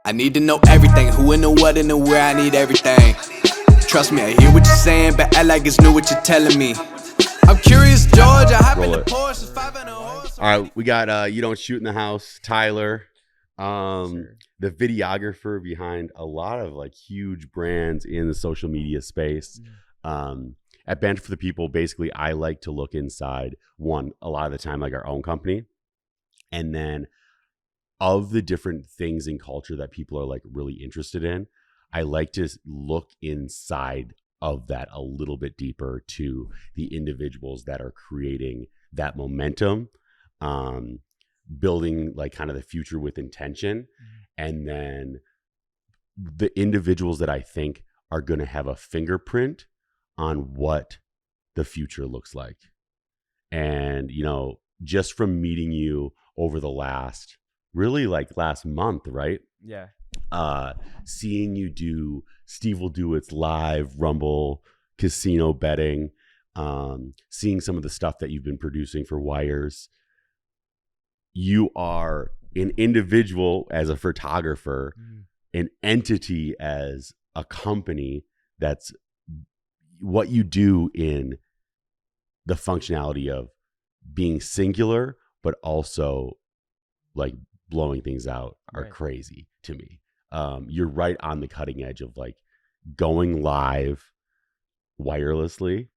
I need to know everything, who and the what and the where, I need everything. Trust me, I hear what you're saying, but act like it's new what you're telling me. I'm curious, George, I hop in the Porsche, 500 horse. All right, we got UDontShoot in the house, Tyler, the videographer behind a lot of like huge brands in the social media space. At Banter for the People, basically, I like to look inside, one, a lot of the time, like our own company, and then of the different things in culture that people are like really interested in, I like to look inside of that a little bit deeper to the individuals that are creating that momentum, building like kind of the future with intention, and then the individuals that I think are going to have a fingerprint on what the future looks like. And, you know, just from meeting you over the last month, right? Yeah. Seeing you do StevewillDoit's live Rumble casino betting, seeing some of the stuff that you've been producing for Wires. You are an individual as a photographer, an entity as a company. That's what you do in the functionality of being singular, but also like blowing things out are crazy to me. You're right on the cutting edge of like going live wirelessly.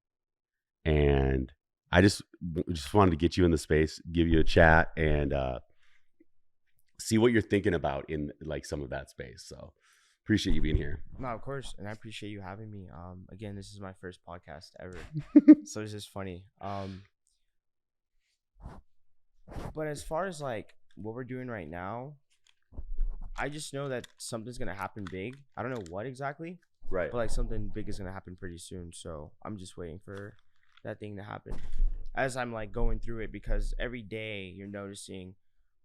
And I just wanted to get you in the space, give you a chat, and see what you're thinking about in like some of that space. So appreciate you being here. No, of course. And I appreciate you having me. Again, this is my first podcast ever. So it's just funny. But as far as like what we're doing right now, I just know that something's going to happen big. I don't know what exactly. Right. But like something big is going to happen pretty soon. So I'm just waiting for that thing to happen as I'm like going through it, because every day you're noticing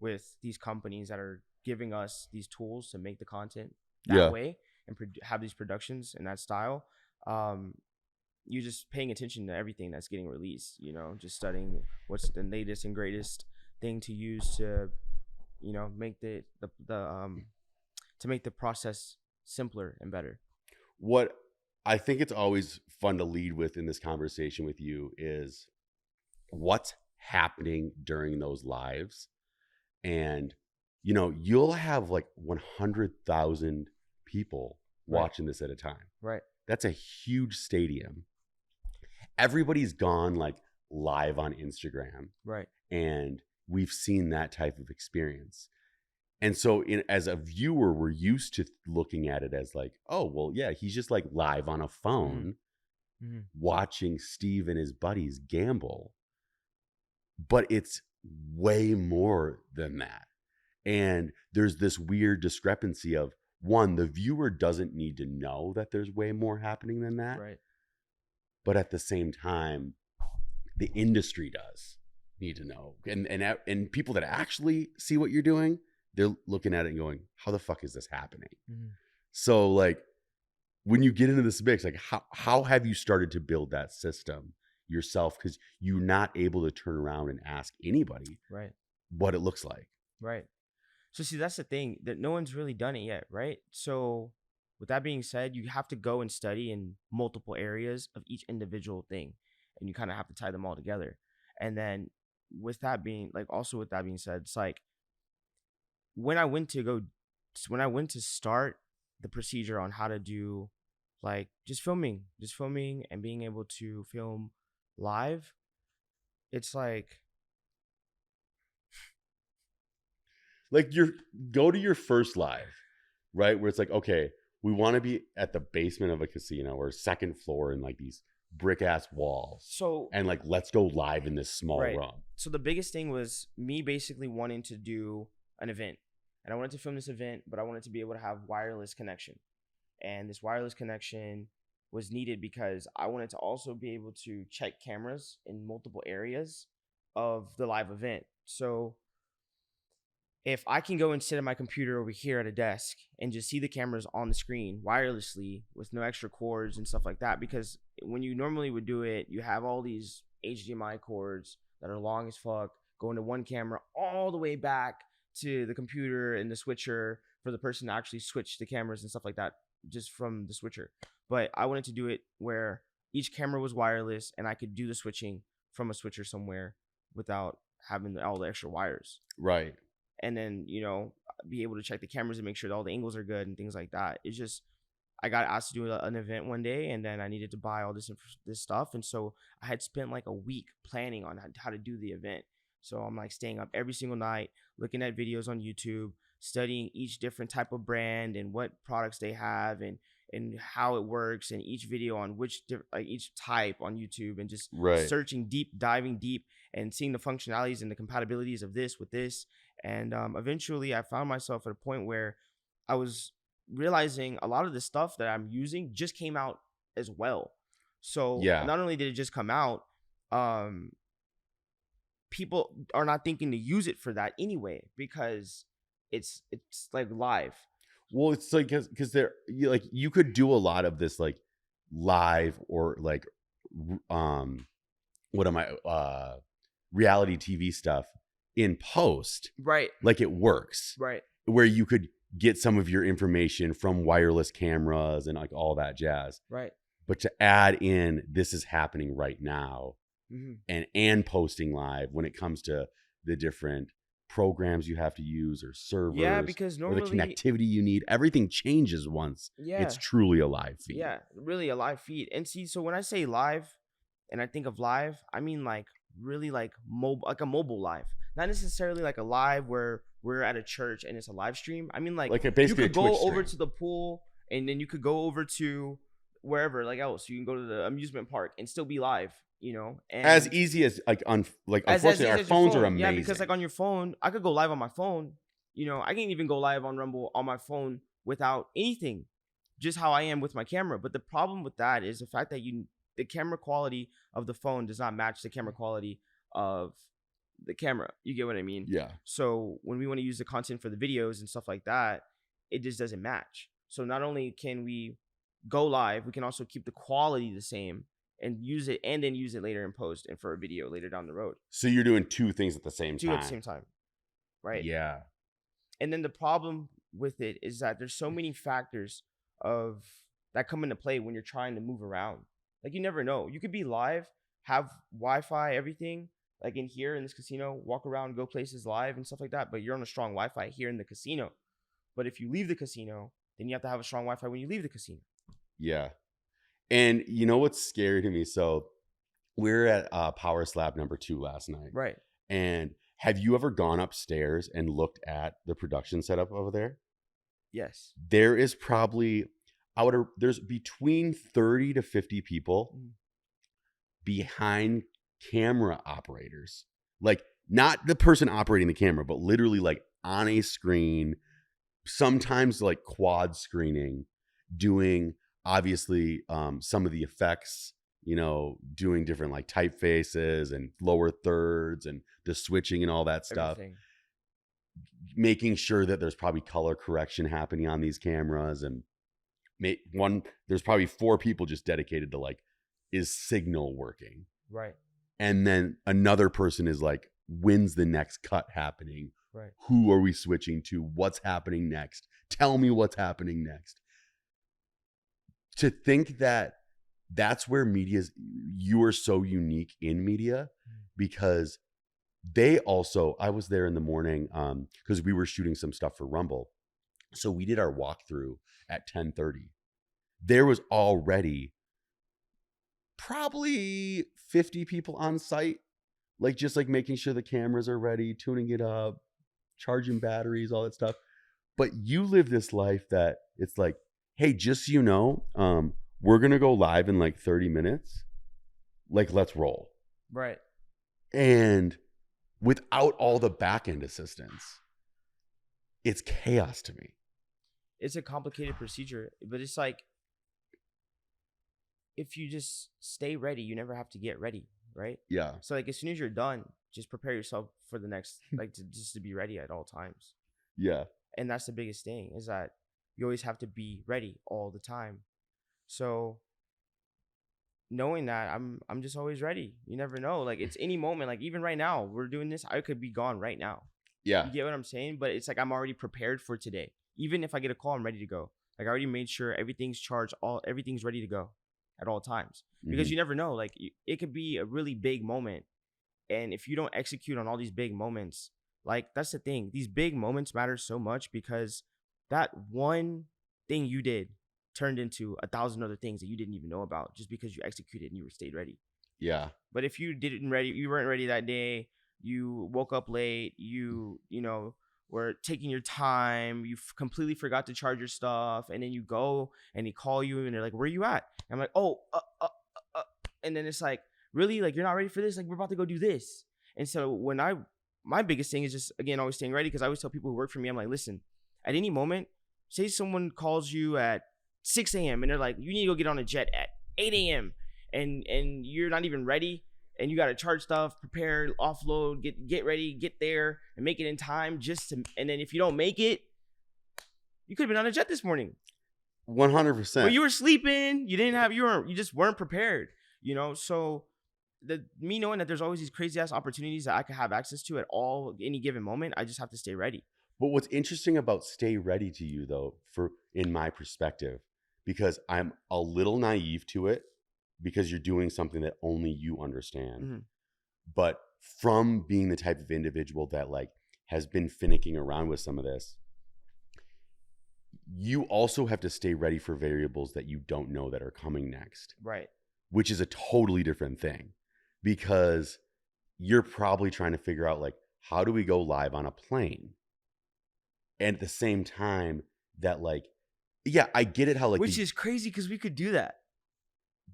with these companies that are giving us these tools to make the content that way and have these productions in that style. You're just paying attention to everything that's getting released, you know, just studying what's the latest and greatest thing to use to, you know, make to make the process simpler and better. What I think it's always fun to lead with in this conversation with you is what's happening during those lives. And, you know, you'll have like 100,000 people watching this at a time. Right. That's a huge stadium. Everybody's gone like live on Instagram. Right. And we've seen that type of experience. And so as a viewer, we're used to looking at it as like, oh, well, yeah, he's just like live on a phone watching Steve and his buddies gamble. But it's way more than that. And there's this weird discrepancy of, one, the viewer doesn't need to know that there's way more happening than that. Right. But at the same time, the industry does need to know. And people that actually see what you're doing, they're looking at it and going, how the fuck is this happening? So like when you get into this mix, like how have you started to build that system yourself? Because you're not able to turn around and ask anybody what it looks like. Right. So see, that's the thing, that no one's really done it yet, right? So with that being said, you have to go and study in multiple areas of each individual thing, and you kind of have to tie them all together. And then with that being said, it's like when I went to start the procedure on how to do like just filming and being able to film live, it's like you go to your first live, right? Where it's like, okay, we want to be at the basement of a casino or second floor in like these brick ass walls. So, and like, let's go live in this small room. So the biggest thing was me basically wanting to do an event, and I wanted to film this event, but I wanted to be able to have wireless connection. And this wireless connection was needed because I wanted to also be able to check cameras in multiple areas of the live event. So if I can go and sit at my computer over here at a desk and just see the cameras on the screen wirelessly with no extra cords and stuff like that, because when you normally would do it, you have all these HDMI cords that are long as fuck going to one camera all the way back to the computer and the switcher for the person to actually switch the cameras and stuff like that just from the switcher. But I wanted to do it where each camera was wireless and I could do the switching from a switcher somewhere without having all the extra wires. Right. And then, you know, be able to check the cameras and make sure that all the angles are good and things like that. It's just, I got asked to do an event one day, and then I needed to buy all this stuff. And so I had spent like a week planning on how to do the event. So I'm like staying up every single night, looking at videos on YouTube, studying each different type of brand and what products they have and how it works, and each video on each type on YouTube, and just searching deep, diving deep, and seeing the functionalities and the compatibilities of this with this. And eventually I found myself at a point where I was realizing a lot of the stuff that I'm using just came out as well. So not only did it just come out, people are not thinking to use it for that anyway, because it's like live. Well, it's like because there, you could do a lot of this like live or like reality TV stuff in post, right? Like it works, right? Where you could get some of your information from wireless cameras and like all that jazz, right? But to add in, this is happening right now, and posting live when it comes to the different programs you have to use or servers, because normally, or the connectivity you need, everything changes once it's truly a live feed. Really a live feed. And see, so when I say live and I think of live, I mean like really like mobile, like a mobile live, not necessarily like a live where we're at a church and it's a live stream. I mean like basically you could go Twitch over stream to the pool, and then you could go over to wherever like else. You can go to the amusement park and still be live, you know, and as easy as unfortunately our phones are amazing. Yeah, because like on your phone, I could go live on my phone. You know, I can even go live on Rumble on my phone without anything, just how I am with my camera. But the problem with that is the fact that the camera quality of the phone does not match the camera quality of the camera. You get what I mean? Yeah. So when we want to use the content for the videos and stuff like that, it just doesn't match. So not only can we go live, we can also keep the quality the same and use it, and then use it later in post and for a video later down the road. So you're doing two things at the same time. Two at the same time. Right. Yeah. And then the problem with it is that there's so many factors of that come into play when you're trying to move around. Like you never know. You could be live, have Wi-Fi, everything, like in here in this casino, walk around, go places live and stuff like that, but you're on a strong Wi-Fi here in the casino. But if you leave the casino, then you have to have a strong Wi-Fi when you leave the casino. Yeah. And you know what's scary to me? So we're at Power Slab number 2 last night. Right. And have you ever gone upstairs and looked at the production setup over there? Yes. There is probably, there's between 30 to 50 people behind camera operators. Like not the person operating the camera, but literally like on a screen, sometimes like quad screening, doing obviously some of the effects, you know, doing different like typefaces and lower thirds and the switching and all that stuff. Everything. Making sure that there's probably color correction happening on these cameras, and there's probably 4 people just dedicated to like, is signal working? Right. And then another person is like, when's the next cut happening? Right. Who are we switching to? What's happening next? Tell me what's happening next. To think that that's where you are so unique in media, because they also, I was there in the morning because we were shooting some stuff for Rumble. So we did our walkthrough at 10:30. There was already probably 50 people on site, like just like making sure the cameras are ready, tuning it up, charging batteries, all that stuff. But you live this life that it's like, hey, just so you know, we're going to go live in like 30 minutes. Like, let's roll. Right. And without all the back-end assistance, it's chaos to me. It's a complicated procedure, but it's like, if you just stay ready, you never have to get ready, right? Yeah. So like as soon as you're done, just prepare yourself for the next, like to be ready at all times. Yeah. And that's the biggest thing, is that you always have to be ready all the time. So knowing that, I'm just always ready. You never know. Like it's any moment. Like even right now, we're doing this. I could be gone right now. Yeah. You get what I'm saying? But it's like I'm already prepared for today. Even if I get a call, I'm ready to go. Like I already made sure everything's charged, everything's ready to go at all times. Because you never know. Like it could be a really big moment, and if you don't execute on all these big moments, like that's the thing. These big moments matter so much because that one thing you did turned into 1,000 other things that you didn't even know about just because you executed and you stayed ready. Yeah. But if you you weren't ready that day, you woke up late, you know, were taking your time, you completely forgot to charge your stuff, and then you go and they call you and they're like, where you at? And I'm like, oh, and then it's like, really? Like, you're not ready for this? Like, we're about to go do this. And so my biggest thing is just, again, always staying ready, because I always tell people who work for me, I'm like, listen, at any moment, say someone calls you at 6 a.m. and they're like, you need to go get on a jet at 8 a.m. and you're not even ready, and you got to charge stuff, prepare, offload, get ready, get there and make it in time and then if you don't make it, you could have been on a jet this morning. 100%. But you were sleeping, you just weren't prepared, you know? So me knowing that there's always these crazy ass opportunities that I could have access to at any given moment, I just have to stay ready. But what's interesting about stay ready to you, though, in my perspective, because I'm a little naive to it, because you're doing something that only you understand. Mm-hmm. But from being the type of individual that like has been finicking around with some of this, you also have to stay ready for variables that you don't know that are coming next. Right. Which is a totally different thing, because you're probably trying to figure out like, how do we go live on a plane? And at the same time that like, yeah, I get it how like, which is crazy because we could do that.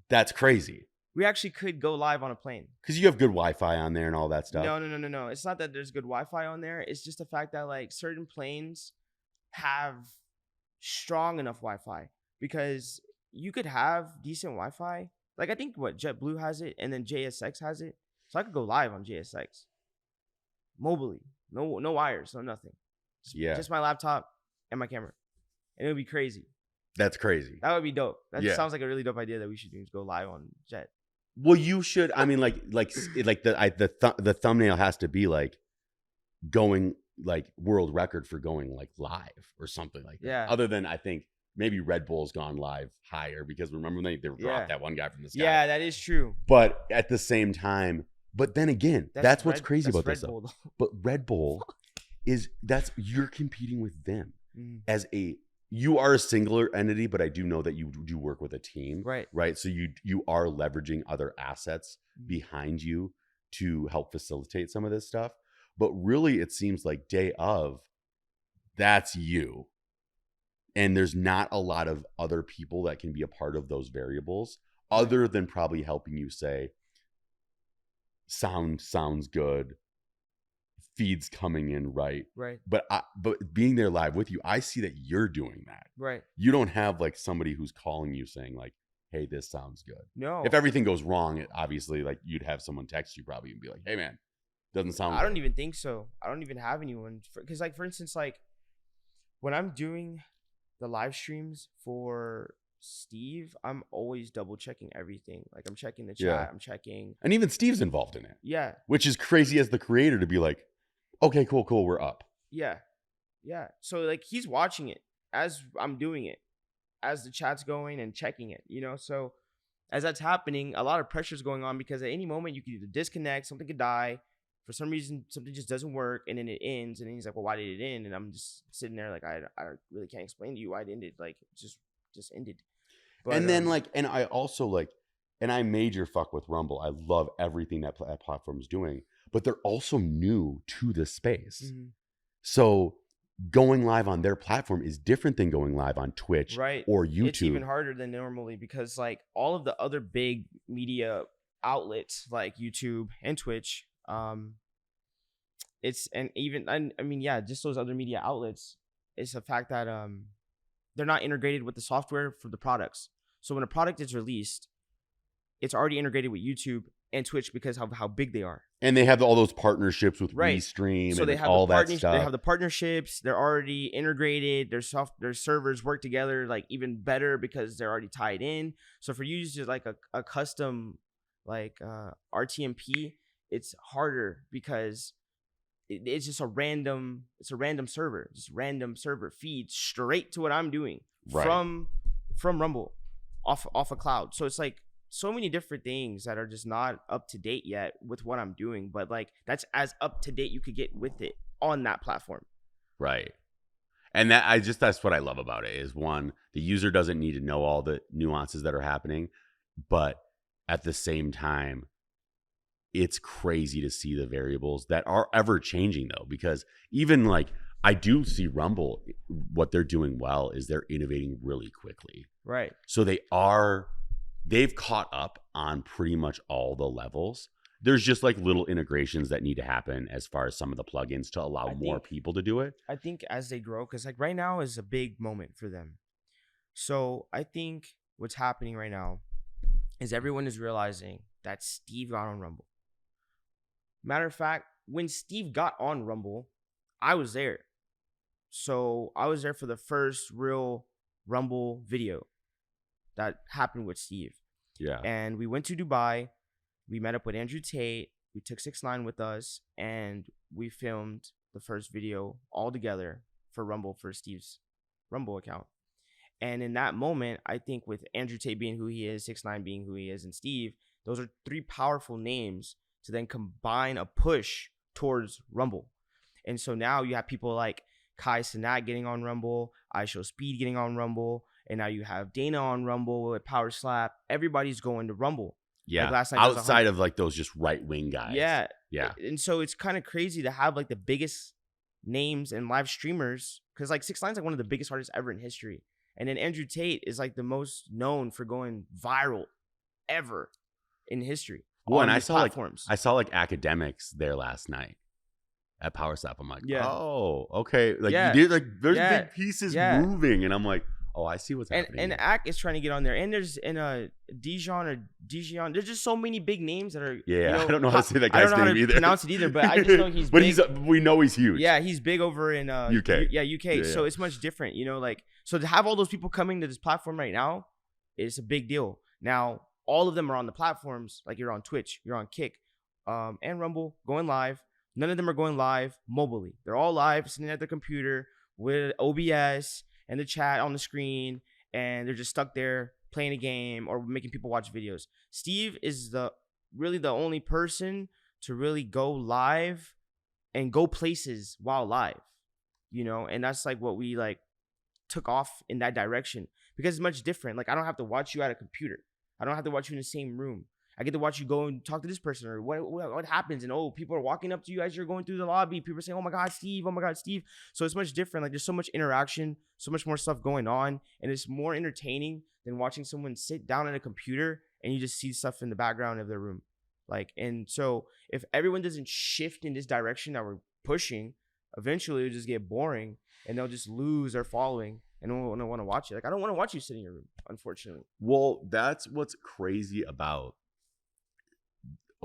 That's crazy. We actually could go live on a plane. Because you have good Wi-Fi on there and all that stuff. No. It's not that there's good Wi-Fi on there. It's just the fact that like certain planes have strong enough Wi-Fi, because you could have decent Wi-Fi. Like I think JetBlue has it, and then JSX has it. So I could go live on JSX. Mobily. No wires, no nothing. Just my laptop and my camera. And it would be crazy. That's crazy. That would be dope. That sounds like a really dope idea that we should do, go live on Jet. Well, you should. I mean, the thumbnail has to be like going like world record for going like live or something like that. Yeah. Other than I think maybe Red Bull's gone live higher, because remember they dropped that one guy from the sky. Yeah, that is true. But at the same time, but then again, that's what's crazy about this stuff. But Red Bull you're competing with them as you are a singular entity, but I do know that you do work with a team, right? So you are leveraging other assets behind you to help facilitate some of this stuff. But really, it seems like day of, that's you. And there's not a lot of other people that can be a part of those variables, other than probably helping you say, sounds good, feeds coming in right. But being there live with you, I see that you're doing that. Right. You don't have like somebody who's calling you saying like, hey, this sounds good. No. If everything goes wrong, obviously like you'd have someone text you probably and be like, hey man, doesn't sound I don't even think so. I don't even have anyone, because like for instance, like when I'm doing the live streams for Steve, I'm always double checking everything. Like I'm checking the chat, I'm checking, and even Steve's involved in it. Yeah. Which is crazy as the creator to be like, okay, cool, we're up. Yeah. So like he's watching it as I'm doing it, as the chat's going and checking it, you know? So as that's happening, a lot of pressure is going on, because at any moment you could either disconnect, something could die, for some reason something just doesn't work, and then it ends, and then he's like, well, why did it end? And I'm just sitting there like, I really can't explain to you why it ended. Like just ended. But, and then like, and I also like, and I major fuck with Rumble. I love everything that platform's doing, but they're also new to this space. Mm-hmm. So going live on their platform is different than going live on Twitch or YouTube. It's even harder than normally, because like all of the other big media outlets like YouTube and Twitch, just those other media outlets, it's the fact that they're not integrated with the software for the products. So when a product is released, it's already integrated with YouTube and Twitch because of how big they are. And they have all those partnerships with Restream and all that stuff. They have the partnerships. They're already integrated. Their servers work together like even better because they're already tied in. So for you to use like a custom like RTMP, it's harder because it's just a random server, just random server feed straight to what I'm doing from Rumble off a cloud. So it's like so many different things that are just not up to date yet with what I'm doing, but like that's as up to date you could get with it on that platform. Right. And that's what I love about it is, one, the user doesn't need to know all the nuances that are happening, but at the same time, it's crazy to see the variables that are ever changing though, because even like I do see Rumble, what they're doing well is they're innovating really quickly. Right. So they've caught up on pretty much all the levels. There's just like little integrations that need to happen as far as some of the plugins to allow more people to do it. I think as they grow, because like right now is a big moment for them. So I think what's happening right now is everyone is realizing that Steve got on Rumble. Matter of fact, when Steve got on Rumble, I was there. So I was there for the first real Rumble video that happened with Steve. Yeah. And we went to Dubai. We met up with Andrew Tate. We took 6ix9ine with us, and we filmed the first video all together for Rumble, for Steve's Rumble account. And in that moment, I think with Andrew Tate being who he is, 6ix9ine being who he is, and Steve, those are 3 powerful names to then combine a push towards Rumble. And so now you have people like Kai Cenat getting on Rumble, I Show Speed getting on Rumble, and now you have Dana on Rumble with Power Slap. Everybody's going to Rumble. Yeah. Like last night outside of like those just right-wing guys. Yeah. Yeah. And so it's kind of crazy to have like the biggest names and live streamers, because like 6ix9ine's like one of the biggest artists ever in history. And then Andrew Tate is like the most known for going viral ever in history. Well, and I saw platforms. like academics there last night at Power Slap. I'm like, Yeah. oh, okay. Like Yeah. you did, like there's Yeah. big pieces Yeah. moving, and I'm like, oh, I see what's happening. And Ak is trying to get on there, and there's Dijon. There's just so many big names that are. Yeah, you know, I don't know how to say that guy's I don't know how name to either. pronounce it either, but I just know he's. But big. we know he's huge. Yeah, he's big over in UK. UK. Yeah, So it's much different, you know. Like, so to have all those people coming to this platform right now, it's a big deal. Now, all of them are on the platforms. Like you're on Twitch, you're on Kick, and Rumble, going live. None of them are going live mobilely. They're all live, sitting at their computer with OBS and the chat on the screen, and they're just stuck there playing a game or making people watch videos. Steve is really the only person to really go live and go places while live, you know, and that's like what we like took off in that direction, because it's much different. Like I don't have to watch you at a computer. I don't have to watch you in the same room. I get to watch you go and talk to this person, or what happens. And people are walking up to you as you're going through the lobby. People are saying, oh my God, Steve. Oh my God, Steve. So it's much different. Like there's so much interaction, so much more stuff going on. And it's more entertaining than watching someone sit down at a computer and you just see stuff in the background of their room. Like, and so if everyone doesn't shift in this direction that we're pushing, eventually it'll just get boring and they'll just lose their following and no one will want to watch it. Like I don't want to watch you sit in your room, unfortunately. Well, that's what's crazy about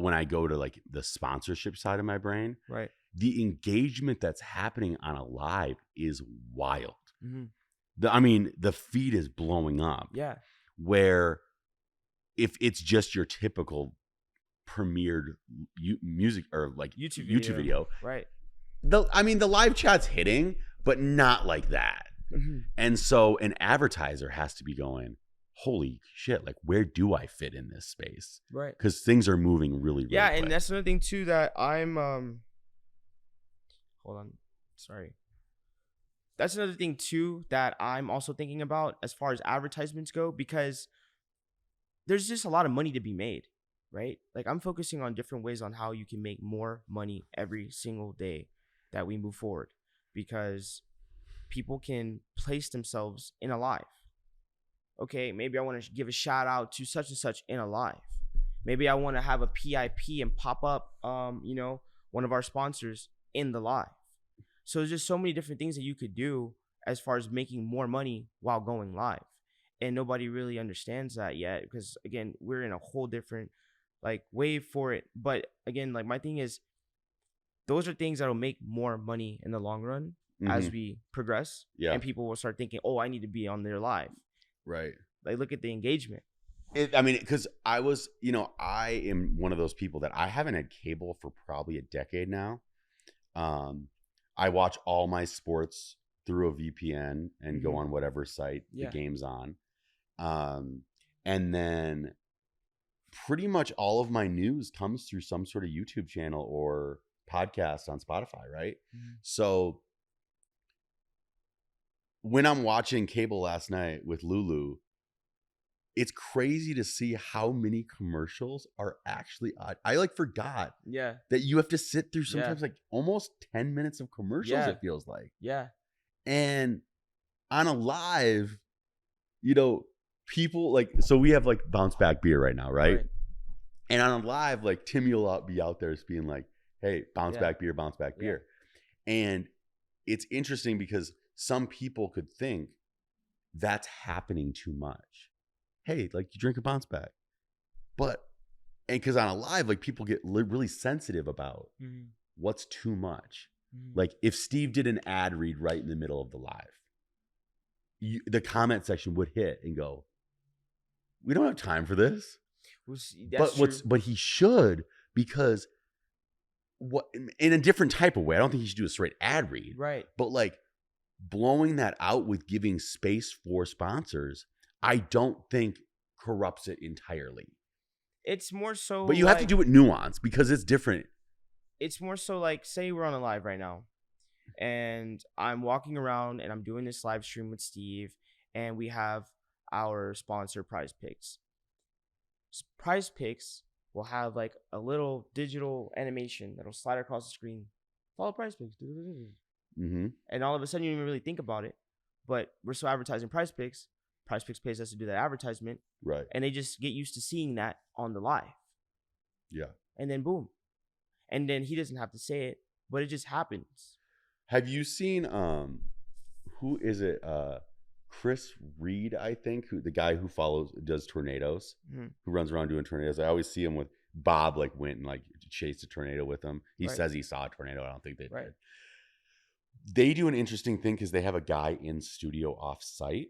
when I go to like the sponsorship side of my brain, right? The engagement that's happening on a live is wild. Mm-hmm. I mean, the feed is blowing up. Yeah. Where if it's just your typical premiered music or like YouTube video, right? The live chat's hitting, but not like that. Mm-hmm. And so an advertiser has to be going, holy shit, like where do I fit in this space? Right. Because things are moving really yeah, quick. And that's another thing too that I'm hold on. Sorry. That's another thing too that I'm also thinking about as far as advertisements go, because there's just a lot of money to be made, right? Like I'm focusing on different ways on how you can make more money every single day that we move forward, because people can place themselves in a live. Okay, maybe I want to give a shout out to such and such in a live. Maybe I want to have a PIP and pop up, one of our sponsors in the live. So there's just so many different things that you could do as far as making more money while going live. And nobody really understands that yet, because again, we're in a whole different like wave for it. But again, like my thing is, those are things that'll make more money in the long run as we progress. Yeah. And people will start thinking, oh, I need to be on their live. Right. Like, look at the engagement. Because I am one of those people that I haven't had cable for probably a decade now. I watch all my sports through a VPN and go on whatever site the game's on. And then pretty much all of my news comes through some sort of YouTube channel or podcast on Spotify, right? So when I'm watching cable last night with Lulu, it's crazy to see how many commercials are actually I like forgot that you have to sit through sometimes like almost 10 minutes of commercials, it feels like. And on a live, you know, people like, so we have like Bounce Back Beer right now, right? And on a live, like Timmy will be out there being like, hey, Bounce Back Beer, Bounce Back Beer. And it's interesting because some people could think that's happening too much. Hey, like you drink a Bounce Back. But, and because on a live, like people get really sensitive about what's too much. Like if Steve did an ad read right in the middle of the live, the comment section would hit and go, we don't have time for this. But he should, because what in a different type of way. I don't think he should do a straight ad read. Right. But like blowing that out with giving space for sponsors, I don't think corrupts it entirely. It's more so, but you have to do it nuanced because it's different. It's more so like, say we're on a live right now and I'm walking around and I'm doing this live stream with Steve and we have our sponsor Prize Picks. Prize Picks will have like a little digital animation that'll slide across the screen. Follow Prize Picks. And all of a sudden you don't even really think about it, but we're still advertising Prize Picks. Prize Picks pays us to do that advertisement. Right. And they just get used to seeing that on the live. Yeah. And then boom. And then he doesn't have to say it, but it just happens. Have you seen who is it? Chris Reed, I think, the guy who does tornadoes, who runs around doing tornadoes. I always see him with Bob, like went and like chased a tornado with him. He says he saw a tornado. I don't think they did. They do an interesting thing because they have a guy in studio off site.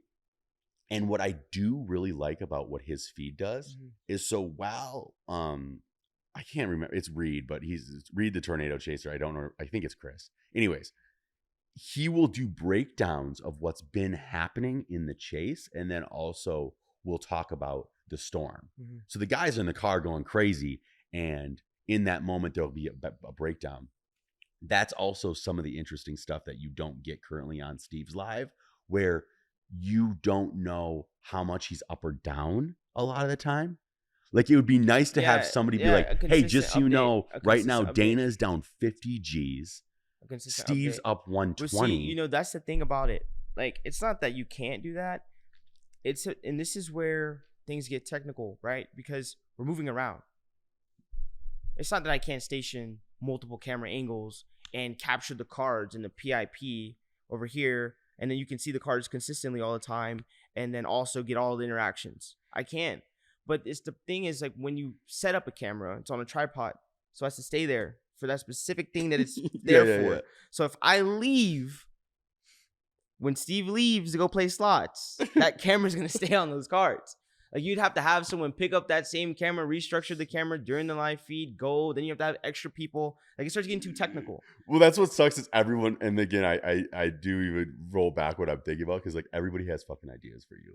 And what I do really like about what his feed does is so while I can't remember, it's Reed, but he's Reed the tornado chaser. I don't know. I think it's Chris. Anyways, he will do breakdowns of what's been happening in the chase. And then also we'll talk about the storm. So the guys are in the car going crazy. And in that moment, there'll be a breakdown. That's also some of the interesting stuff that you don't get currently on Steve's live, where you don't know how much he's up or down a lot of the time. Like it would be nice to have somebody be like, hey, just so you know, right now Dana's down 50 G's. Steve's up 120. Well, see, you know, that's the thing about it. Like, it's not that you can't do that. And this is where things get technical, right? Because we're moving around. It's not that I can't station multiple camera angles and capture the cards in the PIP over here, and then you can see the cards consistently all the time, and then also get all the interactions. I can. But the thing is, like, when you set up a camera, it's on a tripod, so it has to stay there for that specific thing that it's there for. Yeah. So if I leave, when Steve leaves to go play slots, that camera's going to stay on those cards. Like, you'd have to have someone pick up that same camera, restructure the camera during the live feed, go. Then you have to have extra people. Like, it starts getting too technical. Well, that's what sucks is everyone, and again, I do even roll back what I'm thinking about, because like everybody has fucking ideas for you.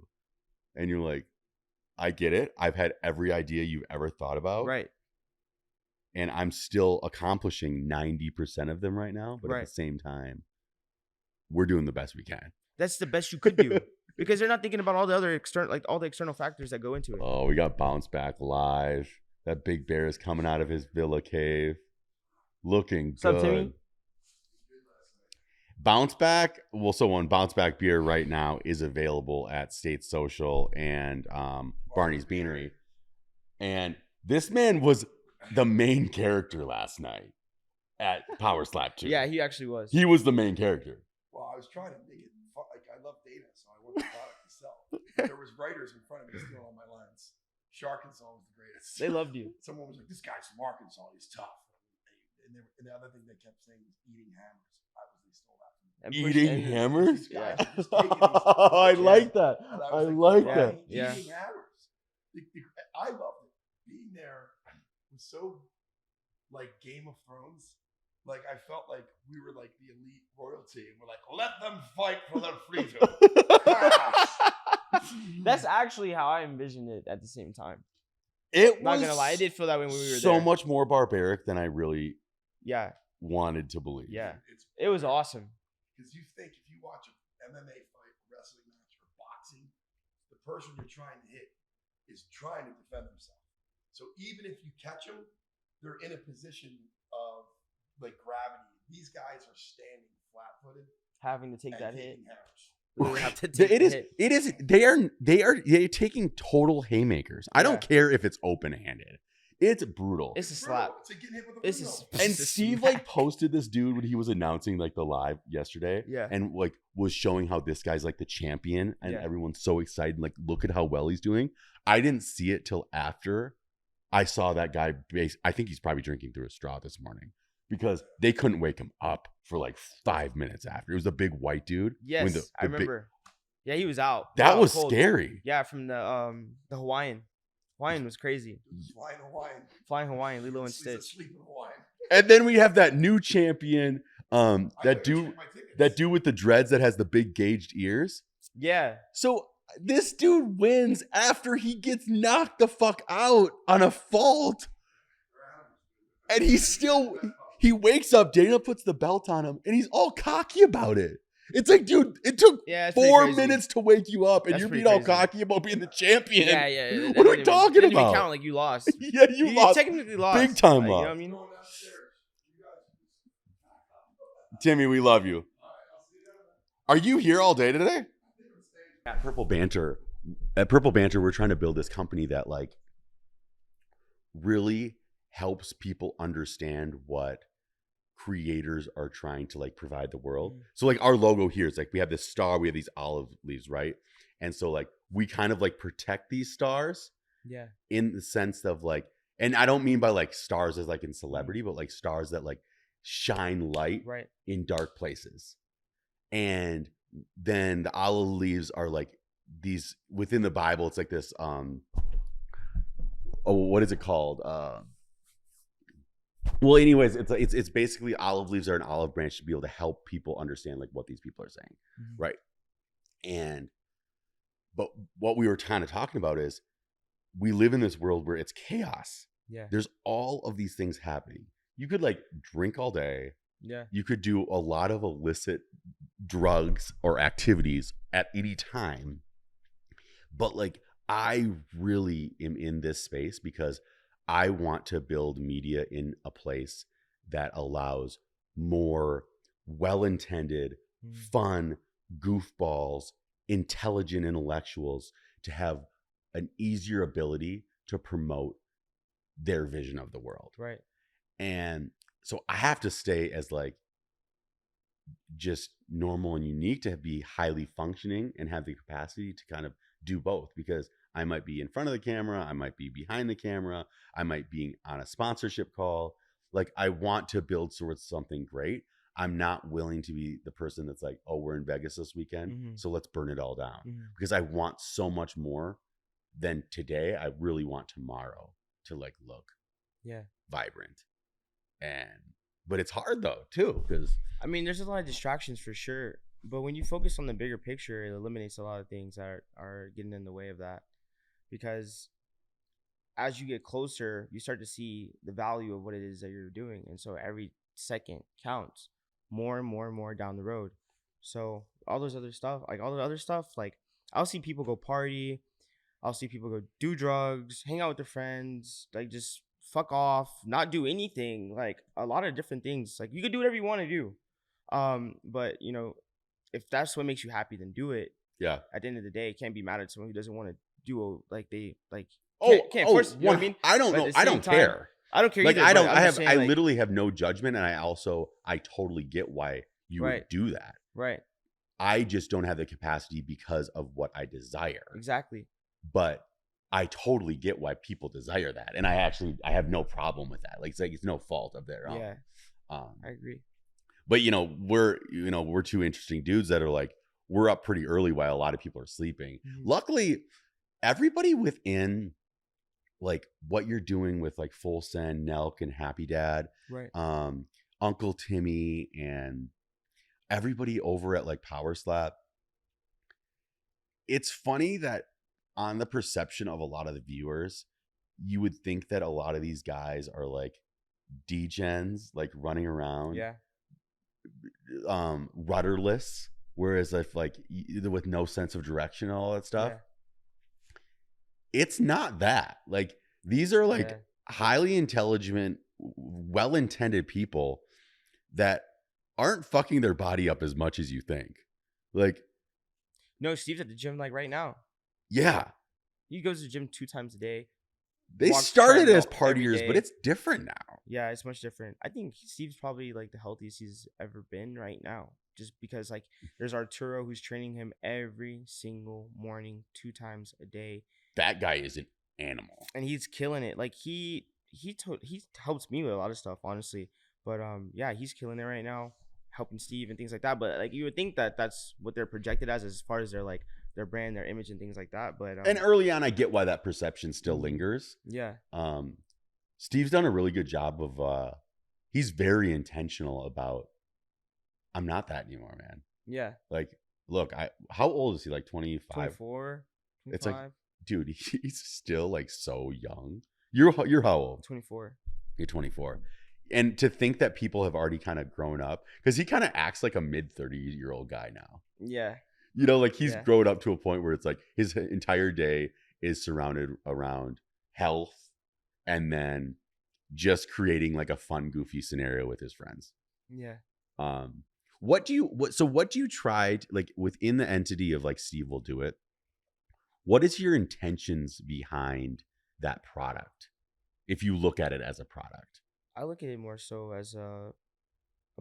And you're like, I get it. I've had every idea you've ever thought about. Right. And I'm still accomplishing 90% of them right now. But at the same time, we're doing the best we can. That's the best you could do. Because they're not thinking about all the other external factors that go into it. Oh, we got Bounce Back live. That big bear is coming out of his villa cave. Looking What's up, good. Timmy? Bounce Back. Well, so on Bounce Back beer right now is available at State Social and Barney's Beanery. And this man was the main character last night at Power Slap 2. Yeah, he actually was. He was the main character. Well, I was trying to make it fun. Like, I love data, so I want the product to sell. There was writers in front of me stealing all my lines. Arkansas was the greatest. They loved you. Someone was like, "This guy's from Arkansas. He's tough." And the other thing they kept saying was eating hammers. They stole that from me. Eating hammers? Yeah. I like that. I like that. Yeah. Eating hammers. I loved it. Being there was so like Game of Thrones. like I felt like we were like the elite royalty, and we're like, let them fight for their freedom. That's actually how I envisioned it at the same time. It Not was gonna lie, I did feel that way when we were so there. much more barbaric than I really Yeah, wanted to believe. yeah. It was awesome. Because you think if you watch an MMA fight, wrestling match, or boxing, the person you're trying to hit is trying to defend themselves. So even if you catch them, they're in a position of like gravity. These guys are standing flat-footed, Having to take and that hit. taking hammers. Literally have to take It the is. hit. It is. They're taking total haymakers. I don't care if it's open-handed. It's brutal. It's a slap. It's like getting hit with a This window. is And it's a Steve smack. like posted this dude when he was announcing like the live yesterday. Yeah. And like was showing how this guy's like the champion, and Yeah. everyone's so excited. Like, look at how well he's doing. I didn't see it till after I saw that guy. I think he's probably drinking through a straw this morning because they couldn't wake him up for like 5 minutes after. It was a big white dude. Yes, When I remember. Yeah, he was out. That Out was cold. scary. Yeah, from the Hawaiian. Hawaiian was crazy. Flying Hawaiian. Flying Hawaiian, Lilo and Sleep Stitch. in Hawaiian. And then we have that new champion, I gotta that check dude, my tickets. that dude with the dreads that has the big gauged ears. Yeah. So this dude wins after he gets knocked the fuck out on a fault. And he wakes up, Dana puts the belt on him, and he's all cocky about it. It's like, dude, it took Yeah, it's pretty 4 crazy. minutes to wake you up, and That's you're pretty being all crazy. cocky about being the champion. Yeah, yeah. That What are didn't we even- talking didn't even about? count like you lost. Yeah, you lost. technically lost. Big time like, lost. You know what I mean? Going downstairs. You guys. Timmy, we love you. Are you here all day today? At Purple Banter, we're trying to build this company that like really helps people understand what creators are trying to like provide the world. So like our logo here is like we have this star, we have these olive leaves, right? And so like we kind of like protect these stars Yeah. in the sense of like, and I don't mean by like stars as like in celebrity, but like stars that like shine light Right. in dark places. And then the olive leaves are like these within the Bible. It's like this. What is it called? Well, anyways, it's basically olive leaves are an olive branch to be able to help people understand like what these people are saying, right? But what we were kind of talking about is we live in this world where it's chaos. Yeah. There's all of these things happening. You could like drink all day. Yeah. You could do a lot of illicit drugs or activities at any time. But like, I really am in this space because I want to build media in a place that allows more well-intended, fun, goofballs, intelligent intellectuals to have an easier ability to promote their vision of the world. Right. And so I have to stay as like just normal and unique to be highly functioning and have the capacity to kind of do both, because I might be in front of the camera, I might be behind the camera, I might be on a sponsorship call. Like I want to build sort of something great. I'm not willing to be the person that's like, oh, we're in Vegas this weekend, so let's burn it all down. Because I want so much more than today. I really want tomorrow to like look vibrant. But it's hard though too, because I mean, there's a lot of distractions for sure, but when you focus on the bigger picture, it eliminates a lot of things that are getting in the way of that. Because as you get closer, you start to see the value of what it is that you're doing, and so every second counts more and more and more down the road. So all the other stuff, like I'll see people go party, I'll see people go do drugs, hang out with their friends, like just fuck off, not do anything, like a lot of different things. Like you could do whatever you want to do, but you know, if that's what makes you happy, then do it. yeah. At the end of the day, it can't be mad at someone who doesn't want to do like they like. Oh, can't force. You know what I mean? I don't But know. at the I same don't time, care. I don't care. Like either, I don't. but I'm I just have. saying, I like, literally have no judgment, and I totally get why you would do that. Right. I just don't have the capacity because of what I desire. Exactly. But I totally get why people desire that, and I have no problem with that. Like it's no fault of their own. Yeah. I agree. But we're two interesting dudes that are like, we're up pretty early while a lot of people are sleeping. Luckily, everybody within like what you're doing with like Full Send, Nelk, and Happy Dad, Right. Uncle Timmy and everybody over at like Power Slap. It's funny that on the perception of a lot of the viewers, you would think that a lot of these guys are like degens, like running around, Yeah. Rudderless, whereas if like with no sense of direction and all that stuff. Yeah. It's not that. Like these are like Yeah. highly intelligent, well-intended people that aren't fucking their body up as much as you think. Like, No, Steve's at the gym like right now. yeah, He goes to the gym 2 times a day. they Walks started as treadmill partiers, every day. but it's different now. Yeah, it's much different. I think Steve's probably like the healthiest he's ever been right now. Just because like there's Arturo who's training him every single morning, 2 times a day. That guy is an animal. And he's killing it. Like he helps me with a lot of stuff, honestly. But yeah, he's killing it right now, helping Steve and things like that. But like you would think that that's what they're projected as far as their like their brand, their image, and things like that. But And early on, I get why that perception still lingers. yeah, Steve's done a really good job of he's very intentional about I'm not that anymore, man. yeah, Like, look, how old is he? Like 25? 24, 25, It's like, dude, he's still like so young. You're how old? 24. You're 24. And to think that people have already kind of grown up, because he kind of acts like a mid 30-year-old guy now. Yeah, You know, like he's Yeah. grown up to a point where it's like his entire day is surrounded around health and then just creating like a fun, goofy scenario with his friends. yeah. What do you try to, like within the entity of like Steve Will Do It? What is your intentions behind that product? If you look at it as a product. I look at it more so as a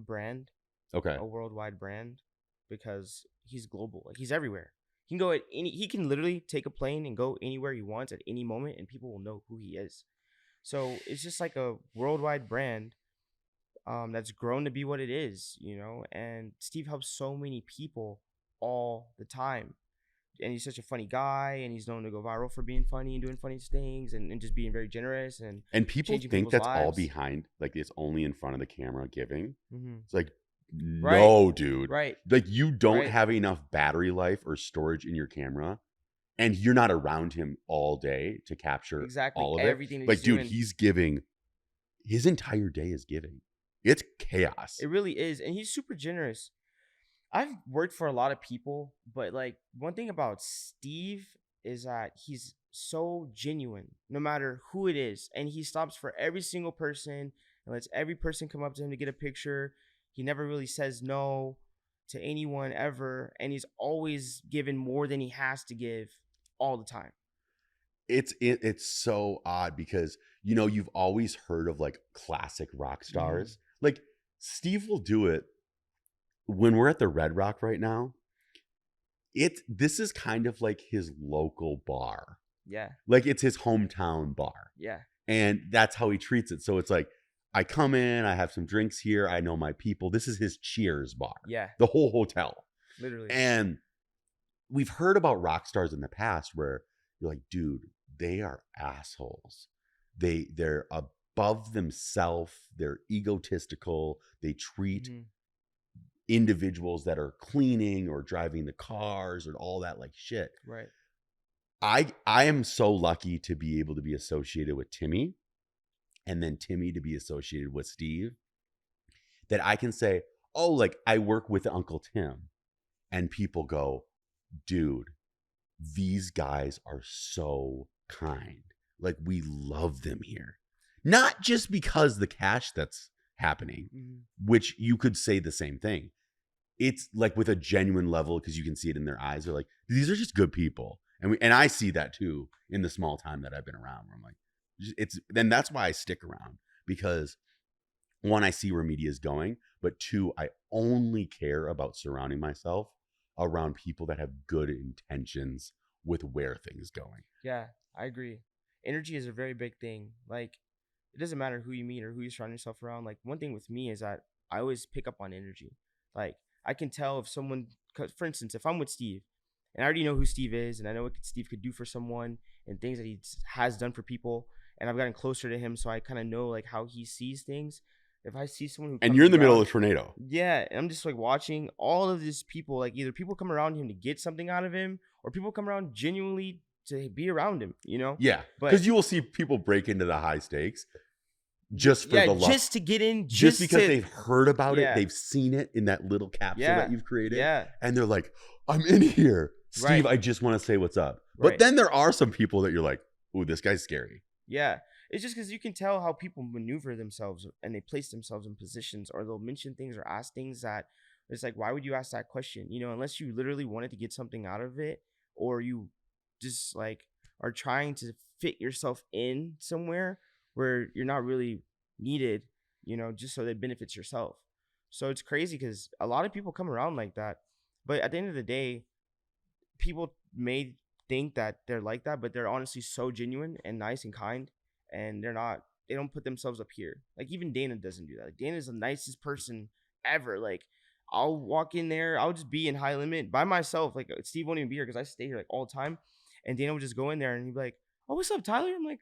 brand, Okay. a worldwide brand, because he's global. Like he's everywhere. He can go at any. He can literally take a plane and go anywhere he wants at any moment, and people will know who he is. So it's just like a worldwide brand, that's grown to be what it is, you know. And Steve helps so many people all the time, and he's such a funny guy, and he's known to go viral for being funny and doing funny things, and just being very generous and People changing think people's that's all lives. behind, like it's only in front of the camera giving. Mhm. It's like, Right. no, dude. Right. Like you don't Right. have enough battery life or storage in your camera, and you're not around him all day to capture Exactly all of everything it. that Like, he's dude, doing. he's giving. His entire day is giving. It's chaos. It really is, and he's super generous. I've worked for a lot of people, but like one thing about Steve is that he's so genuine, no matter who it is, and he stops for every single person and lets every person come up to him to get a picture. He never really says no to anyone ever, and he's always given more than he has to give all the time. It's so odd because you know you've always heard of like classic rock stars. Like Steve Will Do It. When we're at the Red Rock right now, this is kind of like his local bar. Yeah, Like it's his hometown bar. yeah, And that's how he treats it. So it's like, I come in, I have some drinks here, I know my people. This is his Cheers bar. yeah, The whole hotel. literally. And we've heard about rock stars in the past where you're like, dude, they are assholes. They're above themselves, they're egotistical, they treat Mhm. individuals that are cleaning or driving the cars or all that like shit. Right. I am so lucky to be able to be associated with Timmy and then Timmy to be associated with Steve that I can say, oh, like I work with Uncle Tim, and people go, dude, these guys are so kind. Like we love them here. Not just because the cash that's happening, Mhm. which you could say the same thing. It's like with a genuine level because you can see it in their eyes. They're like, these are just good people. And I see that too in the small time that I've been around where I'm like, then that's why I stick around, because one, I see where media is going, but two, I only care about surrounding myself around people that have good intentions with where things going. Yeah, I agree. Energy is a very big thing. Like, it doesn't matter who you meet or who you surround yourself around. Like, one thing with me is that I always pick up on energy. Like, I can tell if someone, for instance, if I'm with Steve and I already know who Steve is and I know what Steve could do for someone and things that he has done for people, and I've gotten closer to him, so I kind of know like how he sees things. if I see someone who And comes you're in the middle around- of a tornado. Yeah, and I'm just like watching all of these people, like either people come around him to get something out of him, or people come around genuinely to be around him, you know? Yeah, But- because you will see people break into the high stakes just for the luck. just to get in, Just because to- they've heard about Yeah. it, they've seen it in that little capsule Yeah. that you've created, Yeah, and they're like, "I'm in here, Steve. Right. I just want to say what's up." But Right. then there are some people that you're like, "Ooh, this guy's scary." yeah. It's just because you can tell how people maneuver themselves and they place themselves in positions, or they'll mention things or ask things that it's like, why would you ask that question? You know, unless you literally wanted to get something out of it, or you just like are trying to fit yourself in somewhere where you're not really needed, you know, just so that it benefits yourself. So it's crazy because a lot of people come around like that. But at the end of the day, people may think that they're like that, but they're honestly so genuine and nice and kind. And they don't put themselves up here. Like even Dana doesn't do that. Like Dana's the nicest person ever. Like I'll walk in there, I'll just be in High Limit by myself. Like Steve won't even be here because I stay here like all the time. And Dana would just go in there and he'd be like, "Oh, what's up, Tyler?" I'm like,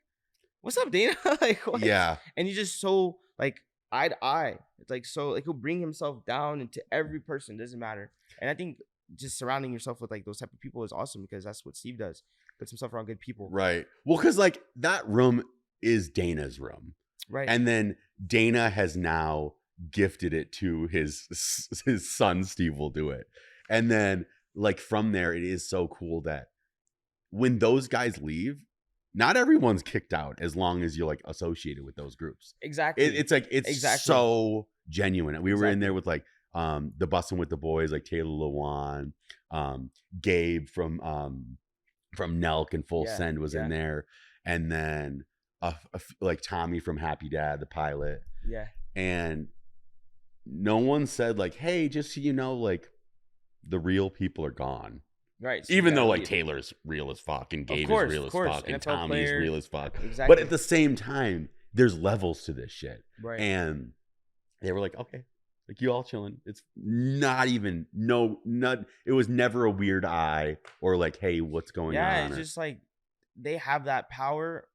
"What's up, Dana?" Like, what? Yeah, And he's just so like eye to eye. It's like so like he'll bring himself down into every person. Doesn't matter. And I think just surrounding yourself with like those type of people is awesome because that's what Steve does. Puts himself around good people. right. Well, because like that room is Dana's room, Right. and then Dana has now gifted it to his son. Steve will do it, and then like from there, it is so cool that when those guys leave, not everyone's kicked out as long as you're like associated with those groups. Exactly. It's like it's Exactly. so genuine. We were in Exactly. there with like the Bussin' with the Boys, like Taylor Lewan, Gabe from Nelk and Full Yeah, Send was in yeah. there, and then like Tommy from Happy Dad, the pilot, Yeah. and no one said like, "Hey, just so you know, like the real people are gone." Right. so Even you though gotta like leave. Taylor's real as fuck and Gabe course, is real of as course. fuck and NFL Tommy's player. real as fuck. Exactly. But at the same time, there's levels to this shit. Right. And they were like, "Okay, like you all chilling." It's not even it was never a weird eye or like, "Hey, what's going yeah, on?" it's or- just like they have that power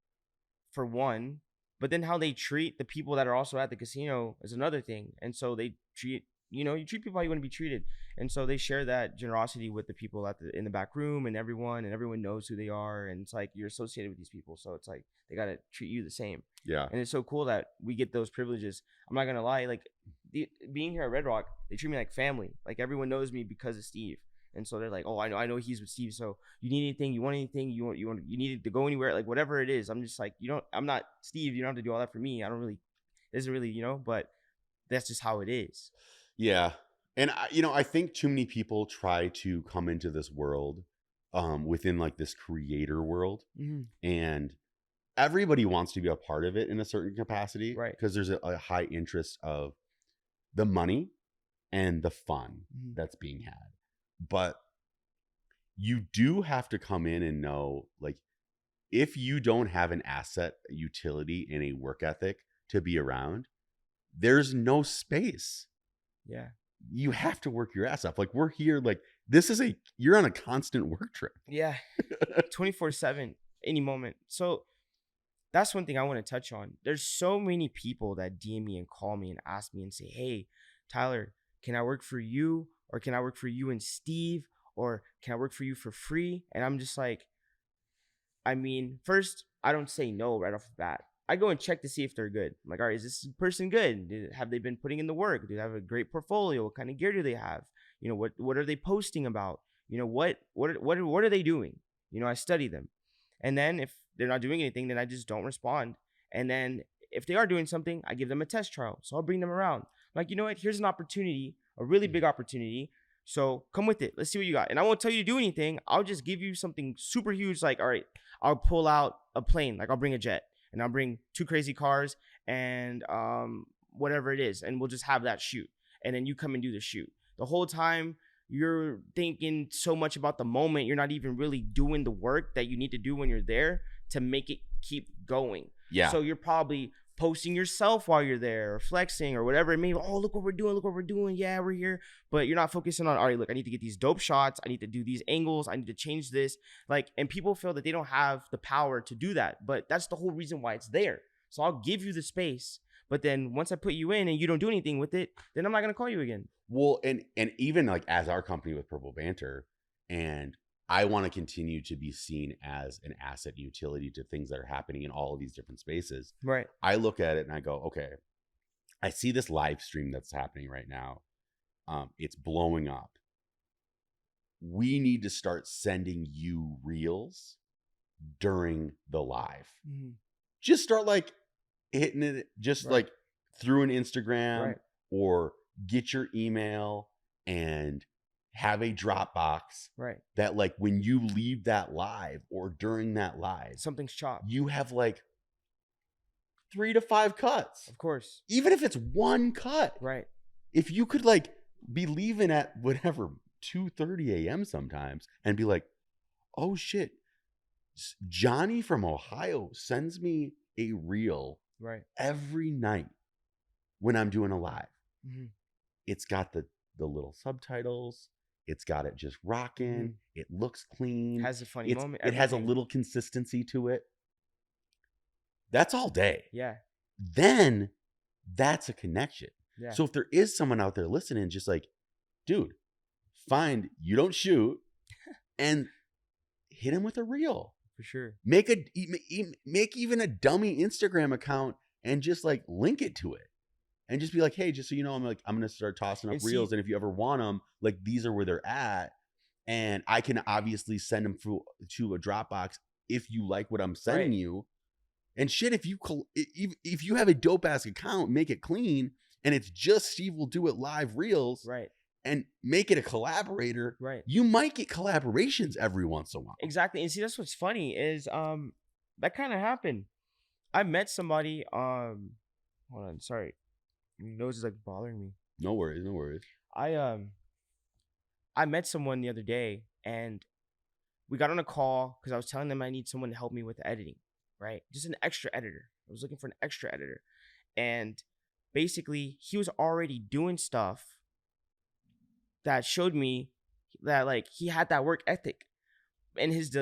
for one, but then how they treat the people that are also at the casino is another thing. And so they treat, you treat people how you want to be treated. And so they share that generosity with the people in the back room and everyone knows who they are. And it's like you're associated with these people. So it's like they got to treat you the same. Yeah. And it's so cool that we get those privileges. I'm not going to lie. Like being here at Red Rock, they treat me like family. Like everyone knows me because of Steve. And so they're like, "Oh, I know he's with Steve. So you need anything, you want anything, you need to go anywhere, like whatever it is." I'm just like, I'm not Steve. You don't have to do all that for me. It isn't really, but that's just how it is. Yeah. And I think too many people try to come into this world within like this creator world, and everybody wants to be a part of it in a certain capacity, Right. Because there's a high interest of the money and the fun that's being had. But you do have to come in and know, like, if you don't have an asset, a utility, and a work ethic to be around, there's no space. Yeah. You have to work your ass off. Like, we're here, like, you're on a constant work trip. Yeah. 24/7, any moment. So that's one thing I want to touch on. There's so many people that DM me and call me and ask me and say, "Hey, Tyler, can I work for you? Or can I work for you and Steve? Or can I work for you for free?" And I'm just like, first, I don't say no right off the bat. I go and check to see if they're good. I'm like, all right, is this person good? Have they been putting in the work? Do they have a great portfolio? What kind of gear do they have? What are they posting about? What are they doing? I study them. And then if they're not doing anything, then I just don't respond. And then if they are doing something, I give them a test trial. So I'll bring them around. I'm like, you know what? Here's an opportunity, a really big opportunity. So come with it. Let's see what you got. And I won't tell you to do anything. I'll just give you something super huge. Like, all right, I'll pull out a plane. Like I'll bring a jet and I'll bring 2 crazy cars and whatever it is. And we'll just have that shoot. And then you come and do the shoot. The whole time you're thinking so much about the moment. You're not even really doing the work that you need to do when you're there to make it keep going. Yeah. So you're probably posting yourself while you're there or flexing or whatever it may be. "Oh, look what we're doing. Yeah, we're here." But you're not focusing on, all right, look, I need to get these dope shots. I need to do these angles. I need to change this. And people feel that they don't have the power to do that. But that's the whole reason why it's there. So I'll give you the space, But then once I put you in and you don't do anything with it, then I'm not gonna call you again. Well, and even like as our company with Purple Banter, and I want to continue to be seen as an asset utility to things that are happening in all of these different spaces. Right. I look at it and I go, okay, I see this live stream that's happening right now. It's blowing up. We need to start sending you reels during the live. Mm-hmm. Just start like hitting it just like through an Instagram or get your email and have a Dropbox that like when you leave that live or during that live, something's chopped. You have like 3 to 5 cuts. Of course. Even if it's one cut. Right. If you could like be leaving at whatever 2:30 a.m. sometimes and be like, oh shit, Johnny from Ohio sends me a reel every night when I'm doing a live. Mm-hmm. It's got the little subtitles. It's got it just rocking. Mm-hmm. It looks clean. Has a funny moment. It has a little consistency to it. That's all day. Yeah. Then that's a connection. Yeah. So if there is someone out there listening, just like, dude, find UDontShoot and hit him with a reel. For sure. Make even a dummy Instagram account and just like link it to it. And just be like, hey, just so you know, I'm going to start tossing up reels. And if you ever want them, like these are where they're at. And I can obviously send them to a Dropbox if you like what I'm sending you. And shit, if you have a dope ass account, make it clean. And it's just StevewillDoit live reels. Right. And make it a collaborator. Right. You might get collaborations every once in a while. Exactly. And see, that's what's funny is that kind of happened. I met somebody. Hold on, sorry. My nose is like bothering me. No worries. I met someone the other day and we got on a call because I was telling them I need someone to help me with the editing, right? Just an extra editor. I was looking for an extra editor. And basically he was already doing stuff that showed me that like he had that work ethic. And his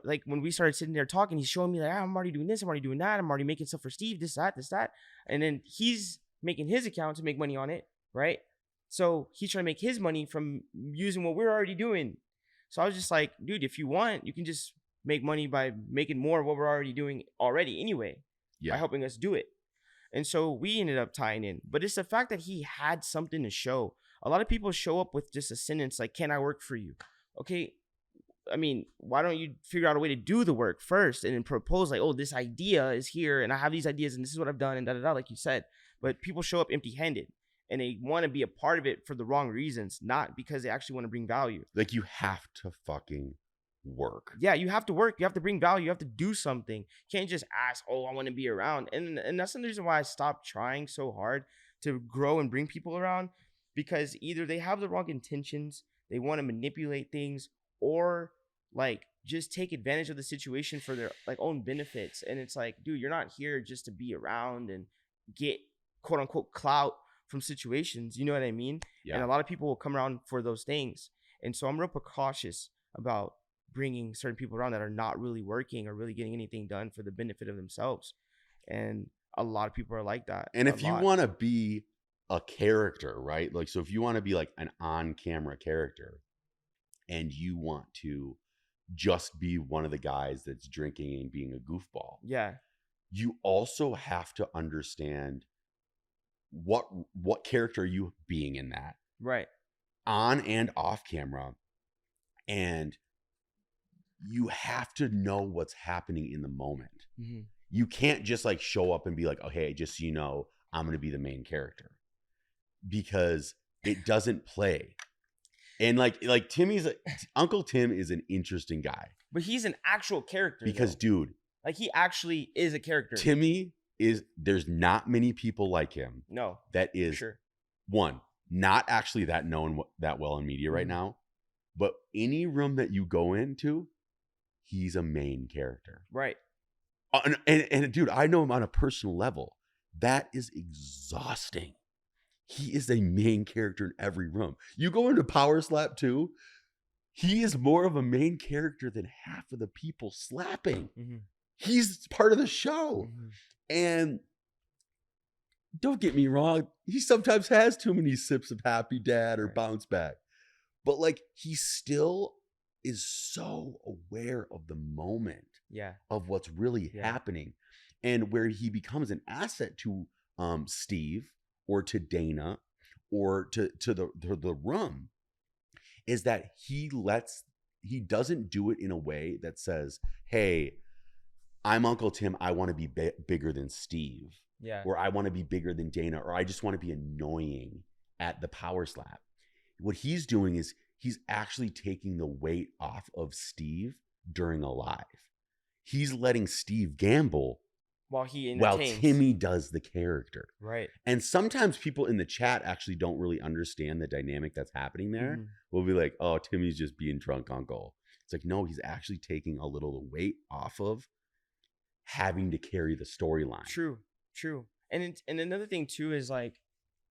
like when we started sitting there talking, he's showing me like, I'm already doing this, I'm already doing that, I'm already making stuff for Steve, this, that. And then he's making his account to make money on it, right? So he's trying to make his money from using what we're already doing. So I was just like, dude, if you want, you can just make money by making more of what we're already doing already anyway, by helping us do it. And so we ended up tying in. But it's the fact that he had something to show. A lot of people show up with just a sentence like, can I work for you? Okay, I mean, why don't you figure out a way to do the work first and then propose like, oh, this idea is here and I have these ideas and this is what I've done and da-da-da, like you said. But people show up empty-handed and they want to be a part of it for the wrong reasons, not because they actually want to bring value. Like you have to fucking work. Yeah, you have to work. You have to bring value. You have to do something. You can't just ask, oh, I want to be around. And that's the reason why I stopped trying so hard to grow and bring people around, because either they have the wrong intentions, they want to manipulate things, or like just take advantage of the situation for their like own benefits. And it's like, dude, you're not here just to be around and get quote unquote clout from situations. You know what I mean? Yeah. And a lot of people will come around for those things. And so I'm real precautious about bringing certain people around that are not really working or really getting anything done for the benefit of themselves. And a lot of people are like that. And if you want to be a character, right? Like, so if you want to be like an on-camera character and you want to just be one of the guys that's drinking and being a goofball. Yeah. You also have to understand what character are you being in that. Right. On and off camera. And you have to know what's happening in the moment. Mm-hmm. You can't just like show up and be like, oh, hey, just so you know, I'm going to be the main character. Because it doesn't play. And like Uncle Tim is an interesting guy. But he's an actual character. Because, dude. Like he actually is a character. Timmy there's not many people like him. No. That is, one, not actually that known that well in media right now. But any room that you go into, he's a main character. Right. And dude, I know him on a personal level. That is exhausting. He is a main character in every room. You go into Power Slap 2, he is more of a main character than half of the people slapping. Mm-hmm. He's part of the show. Mm-hmm. And don't get me wrong, he sometimes has too many sips of Happy Dad or Bounce Back. But like he still is so aware of the moment of what's really happening, and where he becomes an asset to Steve or to Dana or to the room is that he doesn't do it in a way that says, hey, I'm Uncle Tim, I want to be bigger than Steve, or I want to be bigger than Dana, or I just want to be annoying at the power slap. What he's doing is he's actually taking the weight off of Steve during a live. He's letting Steve gamble while Timmy does the character. Right. And sometimes people in the chat actually don't really understand the dynamic that's happening there. Mm-hmm. We'll be like, oh, Timmy's just being drunk uncle. It's like, no, he's actually taking a little weight off of having to carry the storyline. True. And another thing too is like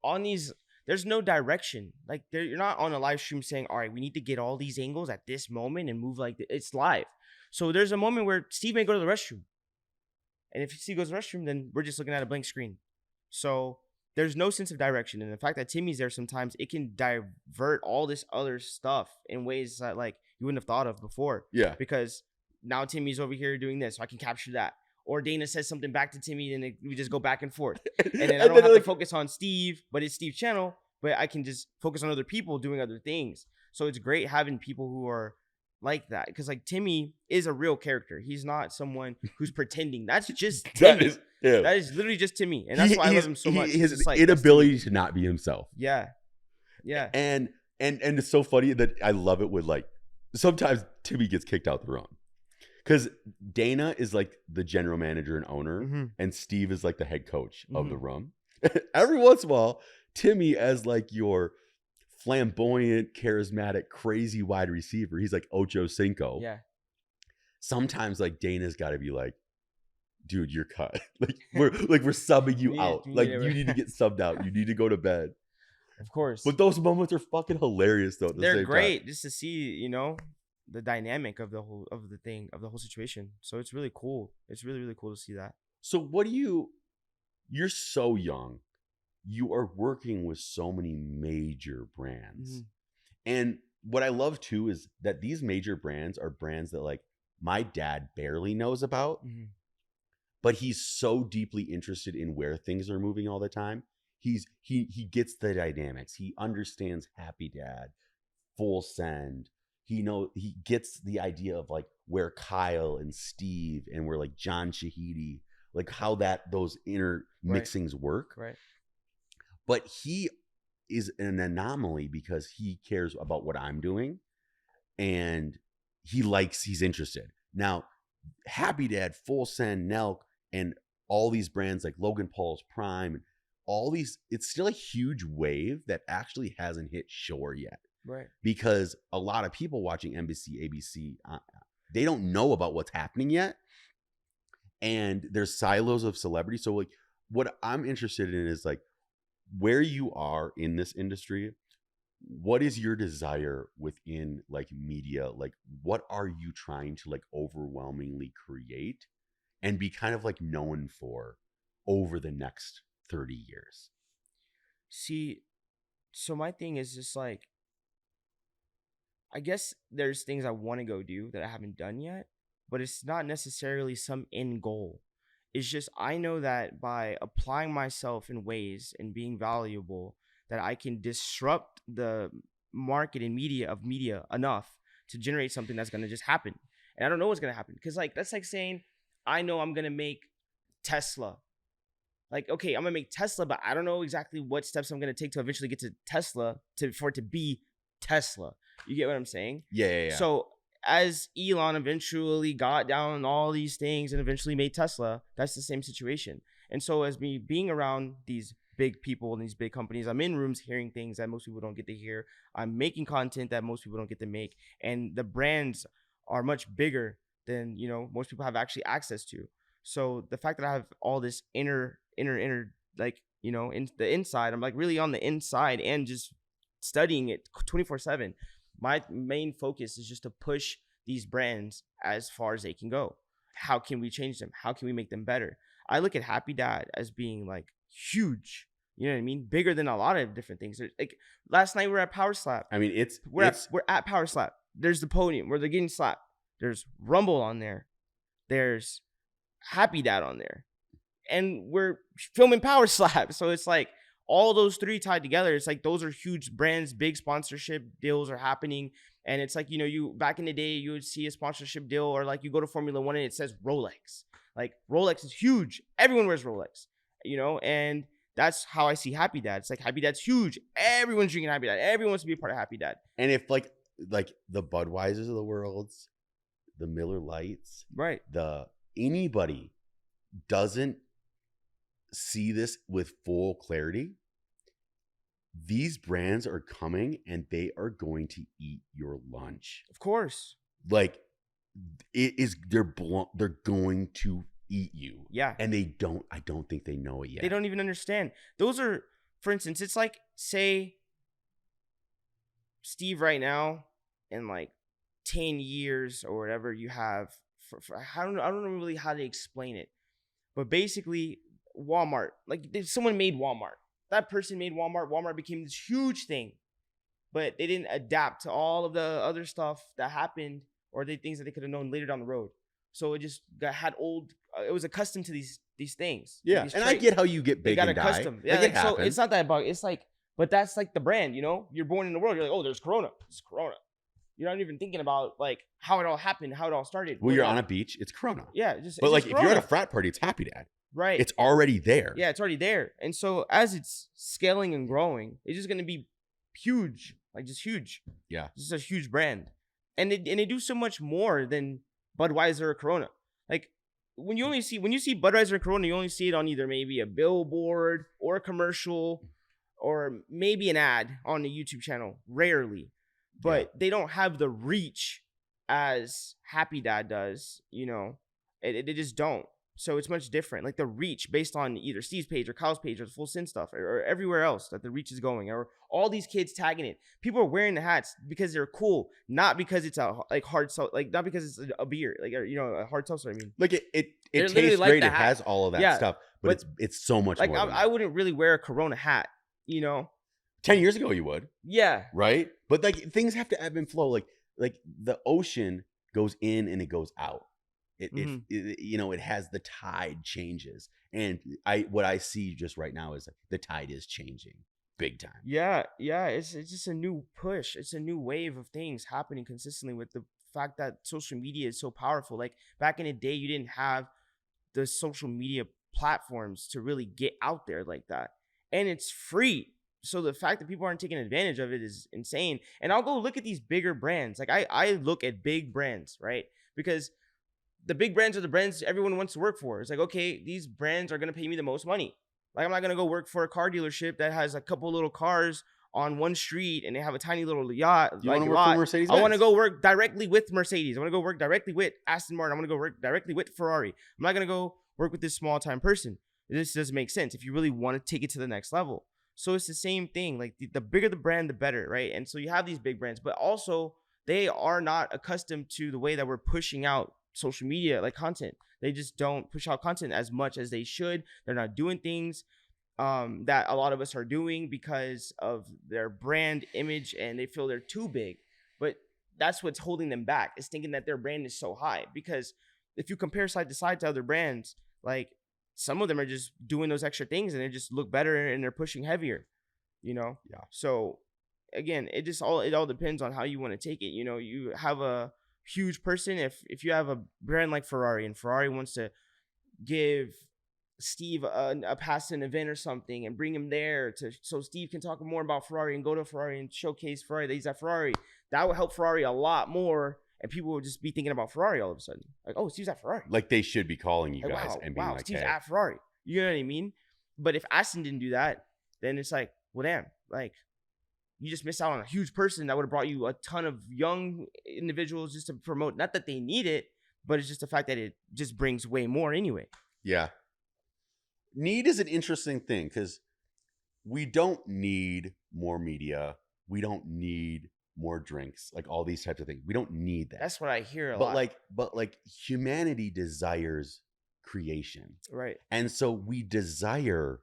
on these, there's no direction. Like you're not on a live stream saying, all right, we need to get all these angles at this moment and move like it's live. So there's a moment where Steve may go to the restroom. And if Steve goes to the restroom, then we're just looking at a blank screen. So there's no sense of direction. And the fact that Timmy's there sometimes, it can divert all this other stuff in ways that like you wouldn't have thought of before. Yeah. Because now Timmy's over here doing this, so I can capture that. Or Dana says something back to Timmy, and we just go back and forth. And then I don't have to focus on Steve, but it's Steve's channel. But I can just focus on other people doing other things. So it's great having people who are like that. Because like Timmy is a real character. He's not someone who's pretending. That's just Timmy. That is literally just Timmy. And that's why I love him so much. His inability to not be himself. Yeah. And it's so funny that I love it with like, sometimes Timmy gets kicked out the room. Because Dana is like the general manager and owner, and Steve is like the head coach of the room. Every once in a while, Timmy, as like your flamboyant, charismatic, crazy wide receiver, he's like Ocho Cinco. Yeah. Sometimes like Dana's got to be like, dude, you're cut. we're subbing you out. You need to get subbed out. You need to go to bed. Of course. But those moments are fucking hilarious though. They're great just to see, the dynamic of the whole situation. So it's really cool. It's really, really cool to see that. So you're so young. You are working with so many major brands. And what I love too is that these major brands are brands that like my dad barely knows about, but he's so deeply interested in where things are moving all the time. He gets the dynamics. He understands Happy Dad, Full Send. He gets the idea of like where Kyle and Steve and where like John Shahidi, like how those inner mixings work. Right. But he is an anomaly because he cares about what I'm doing and he's interested. Now, Happy Dad, Full Send, Nelk, and all these brands like Logan Paul's Prime, and all these, it's still a huge wave that actually hasn't hit shore yet. Right. Because a lot of people watching NBC, ABC, they don't know about what's happening yet. And there's silos of celebrity. So like what I'm interested in is like where you are in this industry. What is your desire within like media? Like what are you trying to like overwhelmingly create and be kind of like known for over the next 30 years? See, so my thing is just like, I guess there's things I want to go do that I haven't done yet, but it's not necessarily some end goal. It's just I know that by applying myself in ways and being valuable, that I can disrupt the market and media enough to generate something that's going to just happen. And I don't know what's going to happen because like that's like saying I know I'm going to make Tesla. Like, okay, I'm going to make Tesla, but I don't know exactly what steps I'm going to take to eventually get to Tesla for it to be Tesla. You get what I'm saying? Yeah. So as Elon eventually got down all these things and eventually made Tesla, that's the same situation. And so as me being around these big people and these big companies, I'm in rooms hearing things that most people don't get to hear. I'm making content that most people don't get to make. And the brands are much bigger than, most people have actually access to. So the fact that I have all this inner, like, in the inside, I'm like really on the inside and just studying it 24/7. My main focus is just to push these brands as far as they can go. How can we change them? How can we make them better? I look at Happy Dad as being like, huge. You know what I mean? Bigger than a lot of different things. Like last night we were at Power Slap. I mean, We're at Power Slap. There's the podium where they're getting slapped. There's Rumble on there. There's Happy Dad on there. And we're filming Power Slap. So it's like all those three tied together. It's like those are huge brands, big sponsorship deals are happening. And it's like, you back in the day, you would see a sponsorship deal, or like you go to Formula One and it says Rolex. Like Rolex is huge. Everyone wears Rolex, and that's how I see Happy Dad. It's like Happy Dad's huge. Everyone's drinking Happy Dad. Everyone wants to be a part of Happy Dad. And if like the Budweisers of the world, the Miller Lights, right? Anybody doesn't see this with full clarity, these brands are coming and they are going to eat your lunch. Of course. Like they're going to eat you. Yeah. And I don't think they know it yet. They don't even understand. Those are, for instance, it's like, say Steve right now in like 10 years or whatever you have I don't know really how to explain it, but basically Walmart, like someone made Walmart. That person made Walmart. Walmart became this huge thing, but they didn't adapt to all of the other stuff that happened or the things that they could have known later down the road. So it just it was accustomed to these things. Yeah. And I get how you get big and die. Accustomed. Yeah. Like, so it's not that about, it's like, but that's like the brand, you're born in the world. You're like, oh, there's Corona. It's Corona. You're not even thinking about like how it all happened, how it all started. Well, you're on a beach. It's Corona. Yeah. But like if you're at a frat party, it's Happy Dad. Right. It's already there. Yeah, it's already there. And so as it's scaling and growing, it's just going to be huge. Like just huge. Yeah. Just a huge brand. And they do so much more than Budweiser or Corona. Like when you see Budweiser and Corona, you only see it on either maybe a billboard or a commercial or maybe an ad on the YouTube channel. Rarely. But they don't have the reach as Happy Dad does, They just don't. So it's much different. Like the reach based on either Steve's page or Kyle's page or the Full Sin stuff or everywhere else that the reach is going, or all these kids tagging it. People are wearing the hats because they're cool, not because it's a like hard not because it's a beer, like a hard seltzer. I mean, like it tastes like great. It has all of that stuff, but it's so much like more. I wouldn't really wear a Corona hat, 10 years ago you would. Yeah. Right? But like things have to ebb and flow. Like the ocean goes in and it goes out. It has the tide changes. And what I see just right now is like the tide is changing big time. Yeah. Yeah. It's just a new push. It's a new wave of things happening consistently with the fact that social media is so powerful. Like back in the day, you didn't have the social media platforms to really get out there like that. And it's free. So the fact that people aren't taking advantage of it is insane. And I'll go look at these bigger brands. Like I look at big brands, right? Because the big brands are the brands everyone wants to work for. It's like, okay, these brands are going to pay me the most money. Like I'm not going to go work for a car dealership that has a couple little cars on one street and they have a tiny little yacht. You want to work for Mercedes? I want to go work directly with Mercedes. I want to go work directly with Aston Martin. I want to go work directly with Ferrari. I'm not going to go work with this small time person. This doesn't make sense if you really want to take it to the next level. So it's the same thing. Like the bigger the brand, the better, right? And so you have these big brands, but also they are not accustomed to the way that we're pushing out social media, like content. They just don't push out content as much as they should. They're not doing things that a lot of us are doing because of their brand image, and they feel they're too big. But that's what's holding them back, is thinking that their brand is so high. Because if you compare side to side to other brands, like some of them are just doing those extra things and they just look better and they're pushing heavier, Yeah. So again, it all depends on how you want to take it. You have a huge person. If you have a brand like Ferrari and Ferrari wants to give Steve a pass to an event or something and bring him there so Steve can talk more about Ferrari and go to Ferrari and showcase Ferrari that he's at Ferrari, that would help Ferrari a lot more. And people would just be thinking about Ferrari all of a sudden. Like, oh, Steve's at Ferrari. Like they should be calling you like, guys and being like, Steve's hey. at Ferrari. You know what I mean? But if Aston didn't do that, then it's like, well, damn, like you just missed out on a huge person that would have brought you a ton of young individuals just to promote. Not that they need it, but it's just the fact that it just brings way more anyway. Yeah. Need is an interesting thing because we don't need more media. We don't need more drinks, like all these types of things. We don't need that. That's what I hear a lot. But humanity desires creation. Right. And so we desire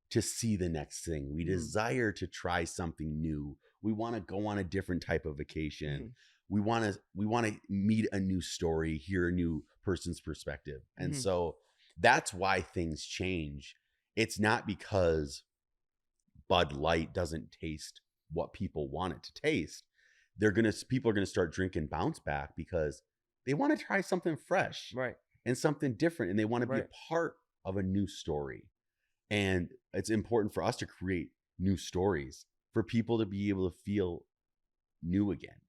to see the next thing. We desire to try something new. We want to go on a different type of vacation. We want to meet a new story, hear a new person's perspective. And so that's why things change. It's not because Bud Light doesn't taste what people want it to taste. People are going to start drinking Bounce Back because they want to try something fresh, right, and something different, and they want to be a part of a new story. And it's important for us to create new stories for people to be able to feel new again,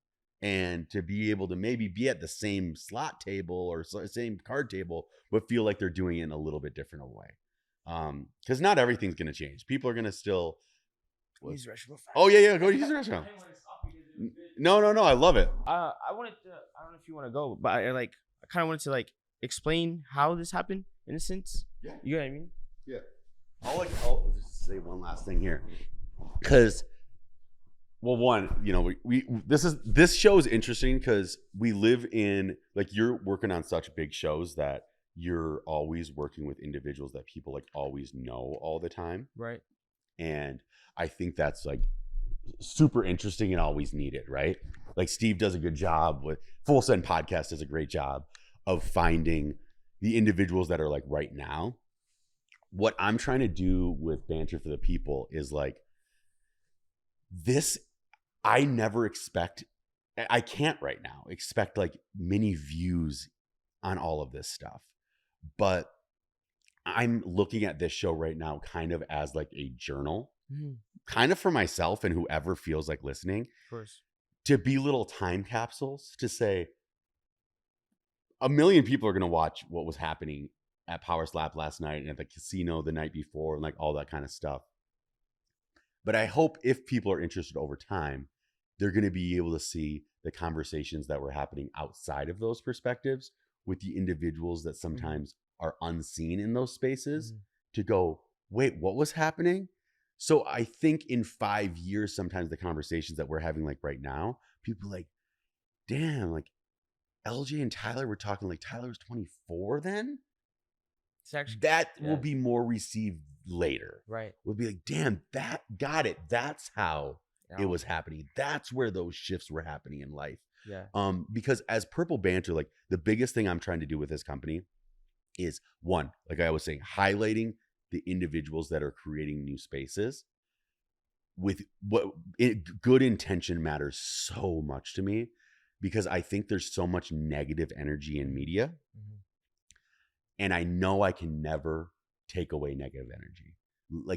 and to be able to maybe be at the same slot table or same card table, but feel like they're doing it in a little bit different of a way. Because not everything's going to change. People are going to still use the restroom. Oh yeah, go use the restroom. No, I love it. I wanted to. I don't know if you want to go, but I kind of wanted to explain how this happened in a sense. Yeah, you know what I mean. Yeah. I'll just say one last thing here, because, well, one, this show is interesting because we live in, you're working on such big shows that you're always working with individuals that people always know all the time, right? And I think that's super interesting and always needed, right? Steve does a good job with Full Send Podcast, does a great job of finding the individuals that are right now. What I'm trying to do with Banter for the People is this. I never expect, I can't right now expect many views on all of this stuff, but I'm looking at this show right now kind of as a journal, kind of for myself and whoever feels like listening, of course, to be little time capsules to say 1 million people are going to watch what was happening at Power Slap last night and at the casino the night before and all that kind of stuff. But I hope if people are interested over time, they're going to be able to see the conversations that were happening outside of those perspectives with the individuals that sometimes are unseen in those spaces, to go, wait, what was happening? So I think in 5 years, sometimes the conversations that we're having right now, people are damn, LJ and Tyler were talking Tyler was 24 then? That will be more received later. Right. We'll be damn, that got it. That's how it was happening. That's where those shifts were happening in life. Yeah. Because as Purple Banter, the biggest thing I'm trying to do with this company is, one, I was saying, highlighting the individuals that are creating new spaces with good intention matters so much to me, because I think there's so much negative energy in media. And I know I can never take away negative energy.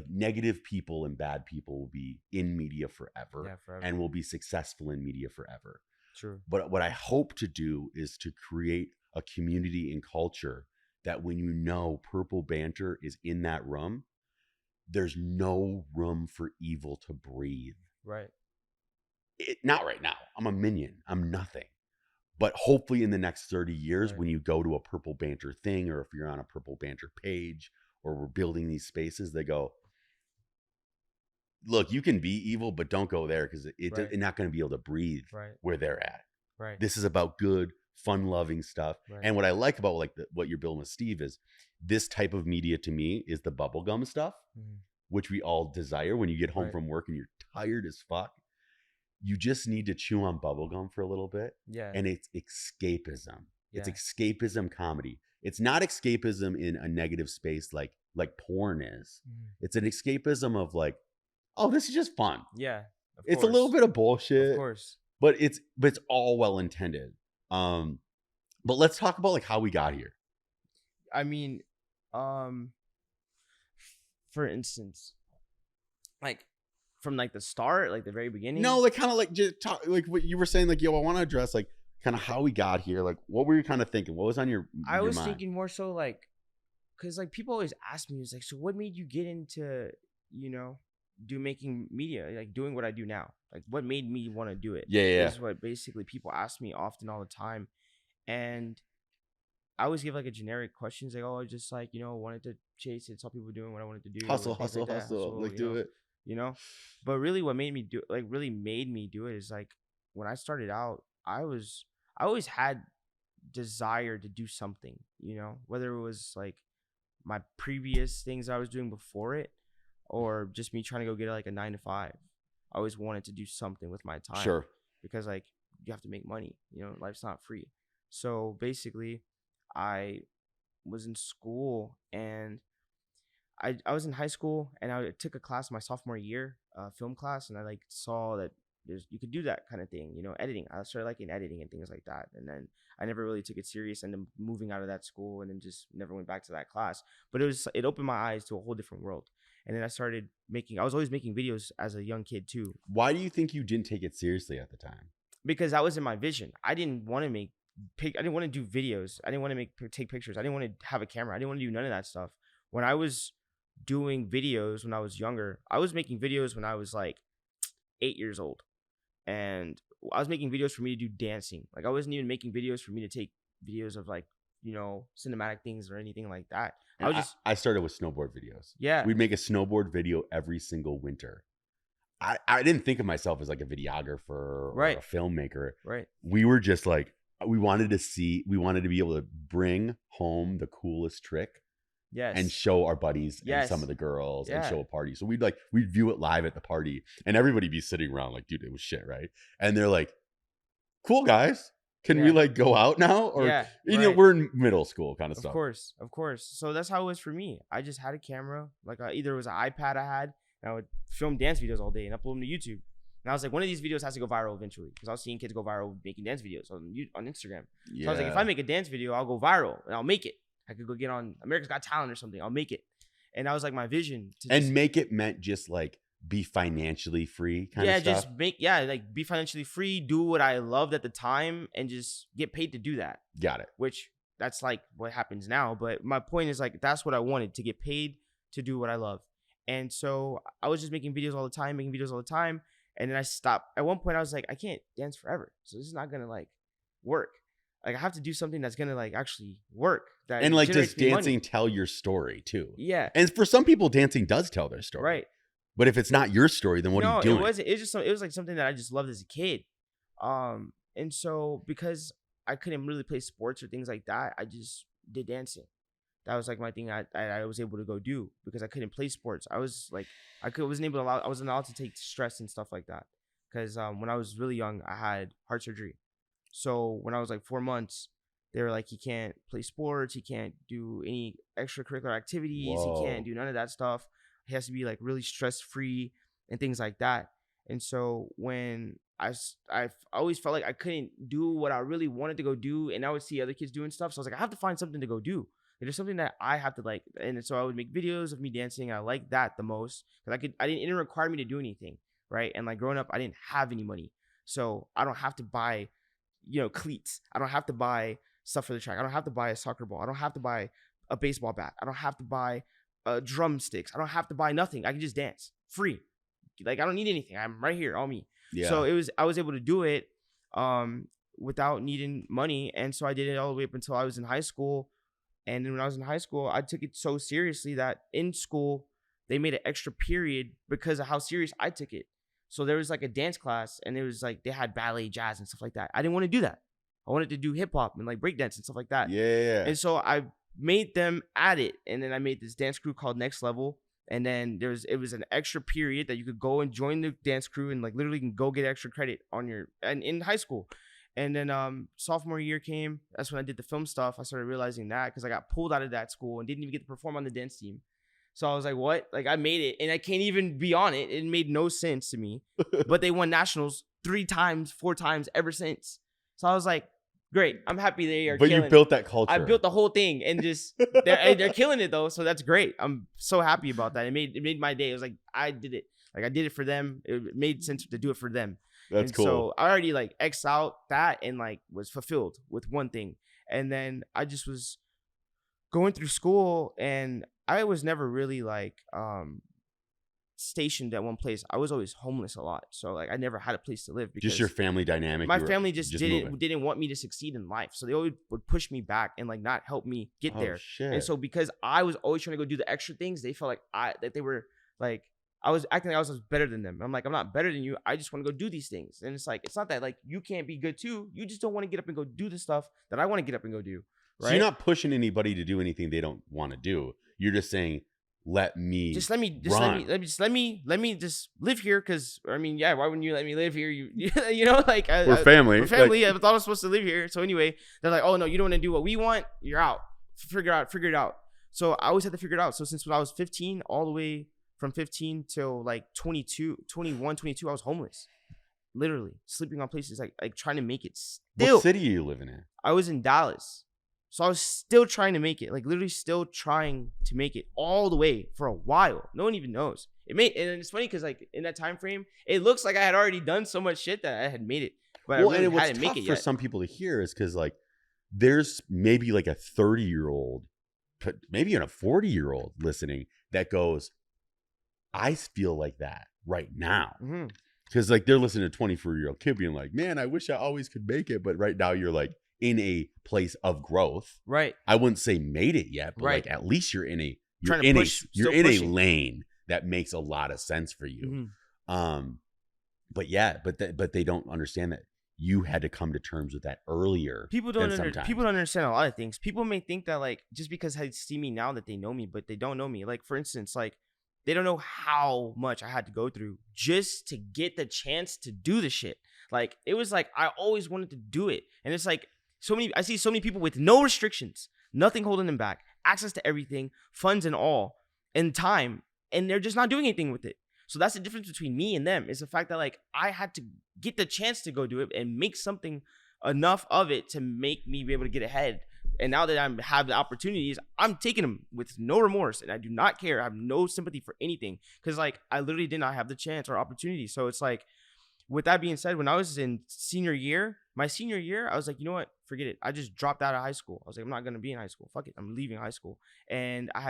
Negative people and bad people will be in media forever, and will be successful in media forever. True. But what I hope to do is to create a community and culture that when Purple Banter is in that room, there's no room for evil to breathe. Right. Not right now. I'm a minion. I'm nothing. But hopefully in the next 30 years, when you go to a Purple Banter thing, or if you're on a Purple Banter page, or we're building these spaces, they go, look, you can be evil, but don't go there, because it's not going to be able to breathe where they're at. Right. This is about good, fun-loving stuff. Right. And what I like about what you're building with Steve is this type of media to me is the bubblegum stuff, which we all desire when you get home from work and you're tired as fuck. You just need to chew on bubblegum for a little bit. Yeah. And it's escapism. Yeah. It's escapism comedy. It's not escapism in a negative space like porn is. It's an escapism of oh, this is just fun. Yeah. It's a little bit of bullshit. Of course. But it's all well intended. But let's talk about how we got here. I mean, for instance, from the start, the very beginning. No, kind of just talk, what you were saying, yo, I want to address kind of how we got here. What were you kind of thinking? What was on your I was mind? thinking more so because people always ask me, it's so what made you get into making media, doing what I do now? What made me want to do it? Yeah. Is what basically people ask me often all the time. And I always give a generic questions oh, I just wanted to chase it, saw people doing what I wanted to do. Hustle. Do it. But really what made me do really made me do it is when I started out, I always had desire to do something, whether it was my previous things I was doing before it, or just me trying to go get like a 9 to 5. I always wanted to do something with my time. Sure. Because like you have to make money, life's not free. So basically I was in school, and I was in high school, and I took a class my sophomore year, film class, and I like saw that you could do that kind of thing, editing. I started liking editing and things like that, and then I never really took it serious, and then moving out of that school, and then just never went back to that class. But it opened my eyes to a whole different world, and then I was always making videos as a young kid too. Why do you think you didn't take it seriously at the time? Because that was in my vision. I didn't want to I didn't want to do videos. I didn't want to take pictures. I didn't want to have a camera. I didn't want to do none of that stuff. When I was doing videos when I was younger, I was making videos when I was like 8 years old, and I was making videos for me to do dancing. Like I wasn't even making videos for me to take videos of like cinematic things or anything like that. I started with snowboard videos. Yeah, we'd make a snowboard video every single winter. I didn't think of myself as like a videographer or a filmmaker. Right. We were just like, we wanted to be able to bring home the coolest trick. Yes. And show our buddies and some of the girls and show a party. So we'd view it live at the party, and everybody be sitting around like, dude, it was shit, right? And they're like, cool guys, can we like go out now? Or we're in middle school kind of stuff. Of course. So that's how it was for me. I just had a camera, like either it was an iPad I had, and I would film dance videos all day and upload them to YouTube. And I was like, one of these videos has to go viral eventually, because I was seeing kids go viral making dance videos on Instagram. So I was like, if I make a dance video, I'll go viral and I'll make it. I could go get on America's Got Talent or something. I'll make it. And that was like my vision. Make it meant just like be financially free kind of stuff? Like be financially free, do what I loved at the time, and just get paid to do that. Got it. Which that's like what happens now. But my point is like, that's what I wanted, to get paid to do what I love. And so I was just making videos all the time. And then I stopped. At one point I was like, I can't dance forever. So this is not going to like work. Like I have to do something that's going to like actually work. And like, does dancing tell your story too? Yeah. And for some people, dancing does tell their story. Right. But if it's not your story, then what are you doing? It wasn't. It was like something that I just loved as a kid. And so because I couldn't really play sports or things like that, I just did dancing. That was like my thing. I was able to go do, because I couldn't play sports. I was like, I wasn't allowed to take stress and stuff like that. Because when I was really young, I had heart surgery. So when I was like 4 months, they were like, he can't play sports. He can't do any extracurricular activities. Whoa. He can't do none of that stuff. He has to be like really stress-free and things like that. And so when I always felt like I couldn't do what I really wanted to go do, and I would see other kids doing stuff. So I was like, I have to find something to go do. There's something that I have to like. And so I would make videos of me dancing. And I liked that the most, because it didn't require me to do anything. Right. And like growing up, I didn't have any money. So I don't have to buy, cleats. I don't have to buy stuff for the track. I don't have to buy a soccer ball. I don't have to buy a baseball bat. I don't have to buy drumsticks. I don't have to buy nothing. I can just dance free. Like I don't need anything. I'm right here, all me. Yeah. So I was able to do it without needing money. And so I did it all the way up until I was in high school. And then when I was in high school, I took it so seriously that in school, they made an extra period because of how serious I took it. So there was like a dance class, and it was like they had ballet, jazz, and stuff like that. I didn't want to do that. I wanted to do hip hop and like breakdance and stuff like that. Yeah. And so I made them add it. And then I made this dance crew called Next Level. And then it was an extra period that you could go and join the dance crew, and like literally can go get extra credit and in high school. And then sophomore year came. That's when I did the film stuff. I started realizing that, because I got pulled out of that school and didn't even get to perform on the dance team. So I was like, what? Like I made it and I can't even be on it. It made no sense to me. But they won nationals 3 times, 4 times ever since. So I was like, great. I'm happy they are. But you built that culture. I built the whole thing, and just they're killing it though. So that's great. I'm so happy about that. It made my day. It was like I did it. Like I did it for them. It made sense to do it for them. That's cool. So I already like X'd out that and like was fulfilled with one thing. And then I just was going through school, and I was never really like stationed at one place. I was always homeless a lot. So like I never had a place to live, because just your family dynamic. My family just didn't want me to succeed in life. So they always would push me back and like not help me get there. Shit. And so because I was always trying to go do the extra things, they felt like that they were like, I was acting like I was better than them. I'm like, I'm not better than you. I just want to go do these things. And it's like, it's not that like you can't be good too. You just don't want to get up and go do the stuff that I want to get up and go do. Right? So you're not pushing anybody to do anything they don't want to do. You're just saying, let me Just let me just live here, because I mean, yeah, why wouldn't you let me live here? You know, like we're family. we're family. Like, I thought I was supposed to live here. So anyway, they're like, oh no, you don't want to do what we want. You're out. Figure it out. So I always had to figure it out. So since when I was 15, all the way from 15 till like 22, 21, 22, I was homeless. Literally sleeping on places, like trying to make it still. what city are you living in? I was in Dallas. So I was still trying to make it, like literally still trying to make it all the way for a while. No one even knows. And it's funny because like in that time frame, it looks like I had already done so much shit that I had made it. But Well, I really and what's hadn't tough make it for yet. some people to hear is because like there's maybe like a 30-year-old, maybe even a 40-year-old listening that goes, I feel like that right now. Mm-hmm. Because like they're listening to a 24-year-old kid being like, man, I wish I always could make it. But right now you're like in a place of growth. Right. I wouldn't say made it yet, but Right. like at least you're in a Still pushing. a lane that makes a lot of sense for you. Mm-hmm. But yeah, but they don't understand that you had to come to terms with that earlier. People don't understand a lot of things. People may think that like just because they see me now that they know me, but they don't know me. Like for instance, like they don't know how much I had to go through just to get the chance to do the shit. Like it was like I always wanted to do it, and it's like I see so many people with no restrictions, nothing holding them back, access to everything, funds and all, and time, and they're just not doing anything with it. So that's the difference between me and them, is the fact that like I had to get the chance to go do it and make something enough of it to make me be able to get ahead. And now that I have the opportunities, I'm taking them with no remorse, and I do not care. I have no sympathy for anything, because like I literally did not have the chance or opportunity. So it's like, with that being said, when I was in my senior year, I was like, you know what? Forget it. I just dropped out of high school. I was like, I'm not going to be in high school. Fuck it. I'm leaving high school. And I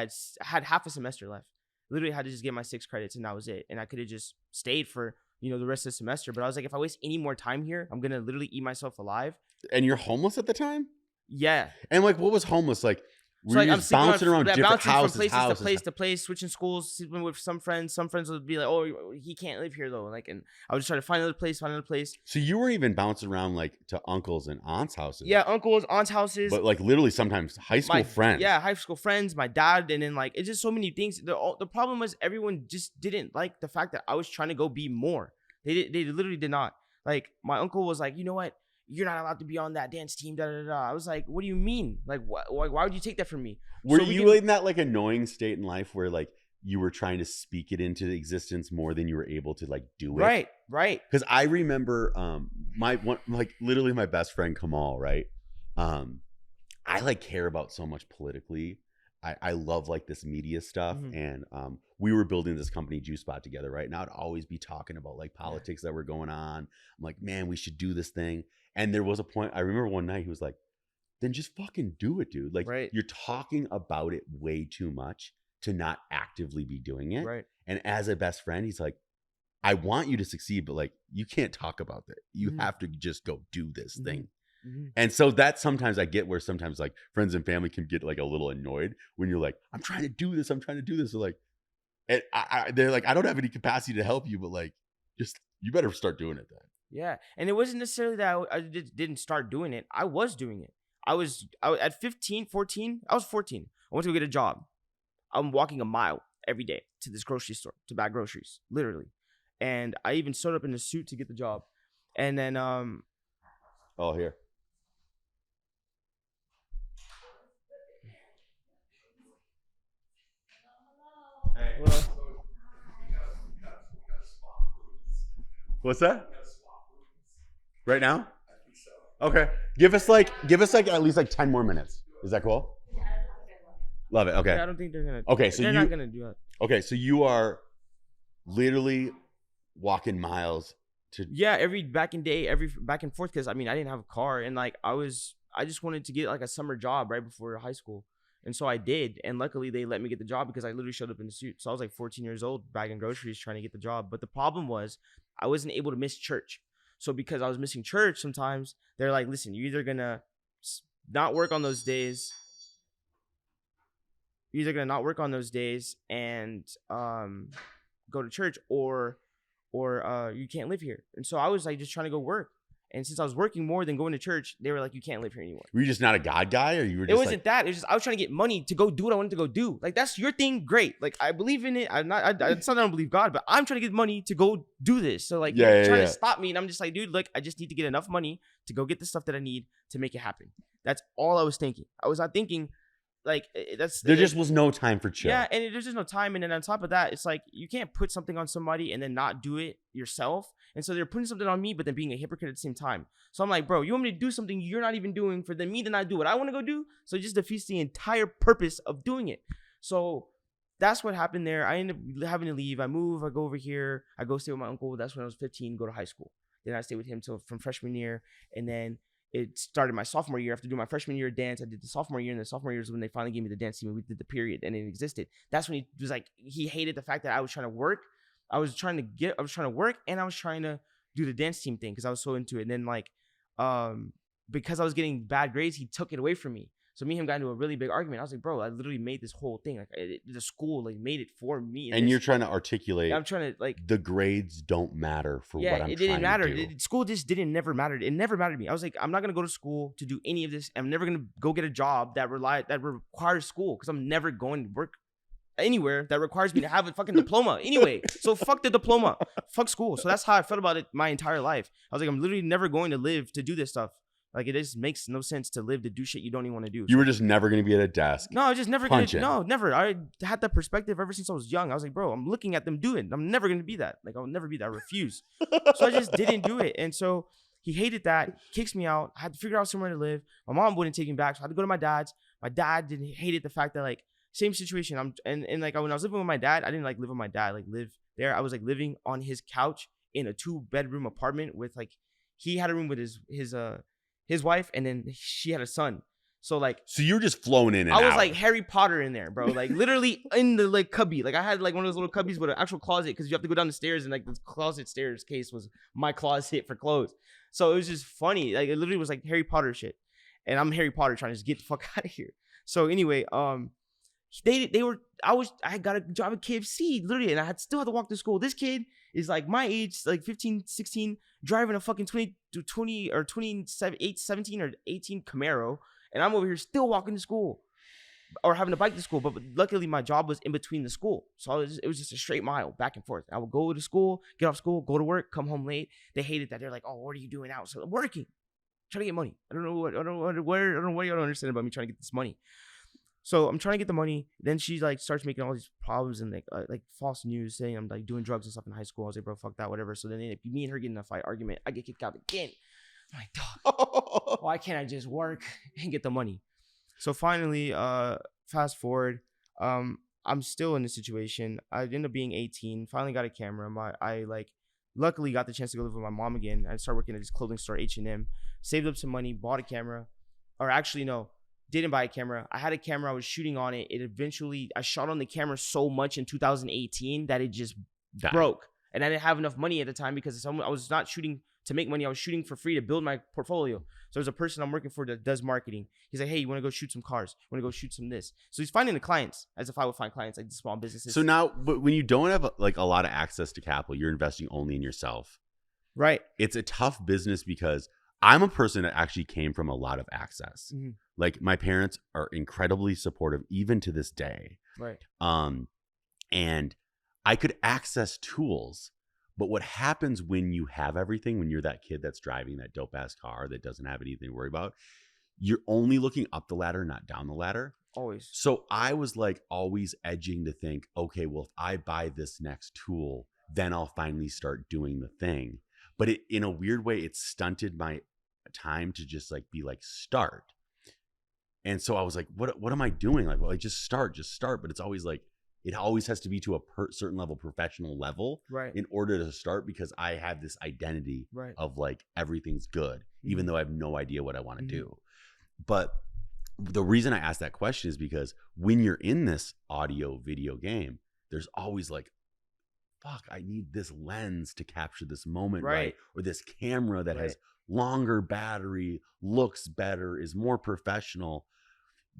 had half a semester left. Literally had to just get my 6 credits, and that was it. And I could have just stayed for, the rest of the semester. But I was like, if I waste any more time here, I'm going to literally eat myself alive. And you're homeless at the time? Yeah. And like, what was homeless? Like, So like, I'm bouncing around different houses, from place to place, switching schools, sleeping with some friends. Some friends would be like, "Oh, he can't live here though." Like, and I would just try to find another place. So you were even bouncing around like to uncles and aunts' houses. Yeah, uncles, aunts' houses. But like literally sometimes high school friends. Yeah, high school friends, my dad, and then like it's just so many things. The problem was everyone just didn't like the fact that I was trying to go be more. They literally did not. Like my uncle was like, you know what? You're not allowed to be on that dance team. Da da da. I was like, what do you mean? Like, why would you take that from me? Were you in that like annoying state in life where like you were trying to speak it into existence more than you were able to like do it? Right. Because I remember literally my best friend Kamal, right? I like care about so much politically. I love like this media stuff. Mm-hmm. And we were building this company Juice Spot together, right? And I'd always be talking about like politics that were going on. I'm like, man, we should do this thing. And there was a point, I remember one night he was like, then just fucking do it, dude. Like you're talking about it way too much to not actively be doing it. Right. And as a best friend, he's like, I want you to succeed, but like you can't talk about that. You have to just go do this thing. Mm-hmm. And so that sometimes I get where sometimes like friends and family can get like a little annoyed when you're like, I'm trying to do this. They're like, and they're like, I don't have any capacity to help you, but like, just, you better start doing it then. Yeah. And it wasn't necessarily that I didn't start doing it. I was doing it. I was at 14. I was 14. I went to go get a job. I'm walking a mile every day to this grocery store to buy groceries, literally. And I even showed up in a suit to get the job. And then, oh, here. Well, what's that? Right now? Okay. Give us like at least like 10 more minutes. Is that cool? Love it. Okay. I don't think they're gonna. Okay, so they're not gonna do that. Okay, so you are literally walking miles to. Yeah, every back and forth, because I mean I didn't have a car, and like I just wanted to get like a summer job right before high school, and so I did, and luckily they let me get the job because I literally showed up in the suit. So I was like 14 years old bagging groceries trying to get the job, but the problem was I wasn't able to miss church. So because I was missing church, sometimes they're like, listen, you're either gonna not work on those days. You're either gonna not work on those days and go to church, or you can't live here. And so I was like just trying to go work. And since I was working more than going to church, they were like, you can't live here anymore. Were you just not a God guy, or you were just It wasn't that. It was just I was trying to get money to go do what I wanted to go do. Like, that's your thing. Great. Like, I believe in it. It's not that I don't believe God, but I'm trying to get money to go do this. So like, you're trying to stop me. And I'm just like, dude, look, I just need to get enough money to go get the stuff that I need to make it happen. That's all I was thinking. I was not thinking like there just was no time for chill. Yeah, and there's just no time. And then on top of that, it's like you can't put something on somebody and then not do it yourself. And so they're putting something on me, but then being a hypocrite at the same time. So I'm like, bro, you want me to do something you're not even doing for me to not do what I want to go do? So it just defeats the entire purpose of doing it. So that's what happened there. I ended up having to leave. I move. I go over here. I go stay with my uncle. That's when I was 15. Go to high school. Then I stayed with him from freshman year, and then it started my sophomore year. After doing my freshman year of dance, I did the sophomore year, and the sophomore year is when they finally gave me the dance team, and we did the period, and it existed. That's when he was like, he hated the fact that I was trying to work. I was trying to work, and I was trying to do the dance team thing because I was so into it. And then like, because I was getting bad grades, he took it away from me. So me and him got into a really big argument. I was like, bro, I literally made this whole thing. Like the school like made it for me. And you're trying to articulate. I'm trying to like the grades don't matter for what I'm trying to do. Yeah, it didn't matter. School just never mattered. It never mattered to me. I was like, I'm not gonna go to school to do any of this. I'm never gonna go get a job that requires school because I'm never going to work anywhere that requires me to have a fucking diploma anyway. So fuck the diploma. Fuck school. So that's how I felt about it my entire life. I was like, I'm literally never going to live to do this stuff. Like, it just makes no sense to live to do shit you don't even want to do. You were just never going to be at a desk. No, I was just never going to. No, never. I had that perspective ever since I was young. I was like, bro, I'm looking at them do it. I'm never going to be that. Like, I'll never be that. I refuse. So I just didn't do it. And so he hated that. Kicks me out. I had to figure out somewhere to live. My mom wouldn't take me back. So I had to go to my dad's. My dad hated the fact that, like, same situation. And like, when I was living with my dad, I didn't like live with my dad, like live there. I was like living on his couch in a 2-bedroom apartment with like, he had a room with his wife, and then she had a son. So like, so you're just flowing in and out. I was like Harry Potter in there, bro. Like literally in the like cubby. Like I had like one of those little cubbies with an actual closet because you have to go down the stairs, and like the closet stairs case was my closet for clothes. So it was just funny. Like it literally was like Harry Potter shit, and I'm Harry Potter trying to just get the fuck out of here. So anyway, I got a job at KFC literally, and I still had to walk to school. This kid is like my age, like 15, 16, driving a fucking 20 or 27, 17 or 18 Camaro, and I'm over here still walking to school or having a bike to school. But luckily my job was in between the school, so it was just a straight mile back and forth. I would go to school, get off school, go to work, come home late. They hated that. They're like, oh, what are you doing out? So I'm working, trying to get money. I don't know what you don't understand about me trying to get this money. So I'm trying to get the money. Then she like starts making all these problems and like false news saying I'm like doing drugs and stuff in high school. I was like, bro, fuck that, whatever. So then me and her get in a fight argument. I get kicked out again. I'm like, dog, why can't I just work and get the money? So finally, fast forward, I'm still in this situation. I ended up being 18. Finally got a camera. I luckily got the chance to go live with my mom again. I started working at this clothing store, H&M. Saved up some money, bought a camera, or actually no. Didn't buy a camera. I had a camera. I was shooting on it. I shot on the camera so much in 2018 that it just broke. And I didn't have enough money at the time because I was not shooting to make money. I was shooting for free to build my portfolio. So there's a person I'm working for that does marketing. He's like, hey, you want to go shoot some cars? You want to go shoot some this? So he's finding the clients as if I would find clients, like the small businesses. So now, but when you don't have like a lot of access to capital, you're investing only in yourself. Right. It's a tough business because I'm a person that actually came from a lot of access. Mm-hmm. Like my parents are incredibly supportive even to this day. Right. And I could access tools, but what happens when you have everything, when you're that kid that's driving that dope ass car that doesn't have anything to worry about, you're only looking up the ladder, not down the ladder. Always. So I was like always edging to think, okay, well, if I buy this next tool, then I'll finally start doing the thing. But in a weird way, it stunted my time to just like be like start. And so I was like, what am I doing? Like, well, just start. But it's always like, it always has to be to a certain level, professional level, right, in order to start, because I have this identity of like, everything's good, even though I have no idea what I want to do. But the reason I asked that question is because when you're in this audio video game, there's always like, fuck, I need this lens to capture this moment, right? Or this camera that has longer battery, looks better, is more professional.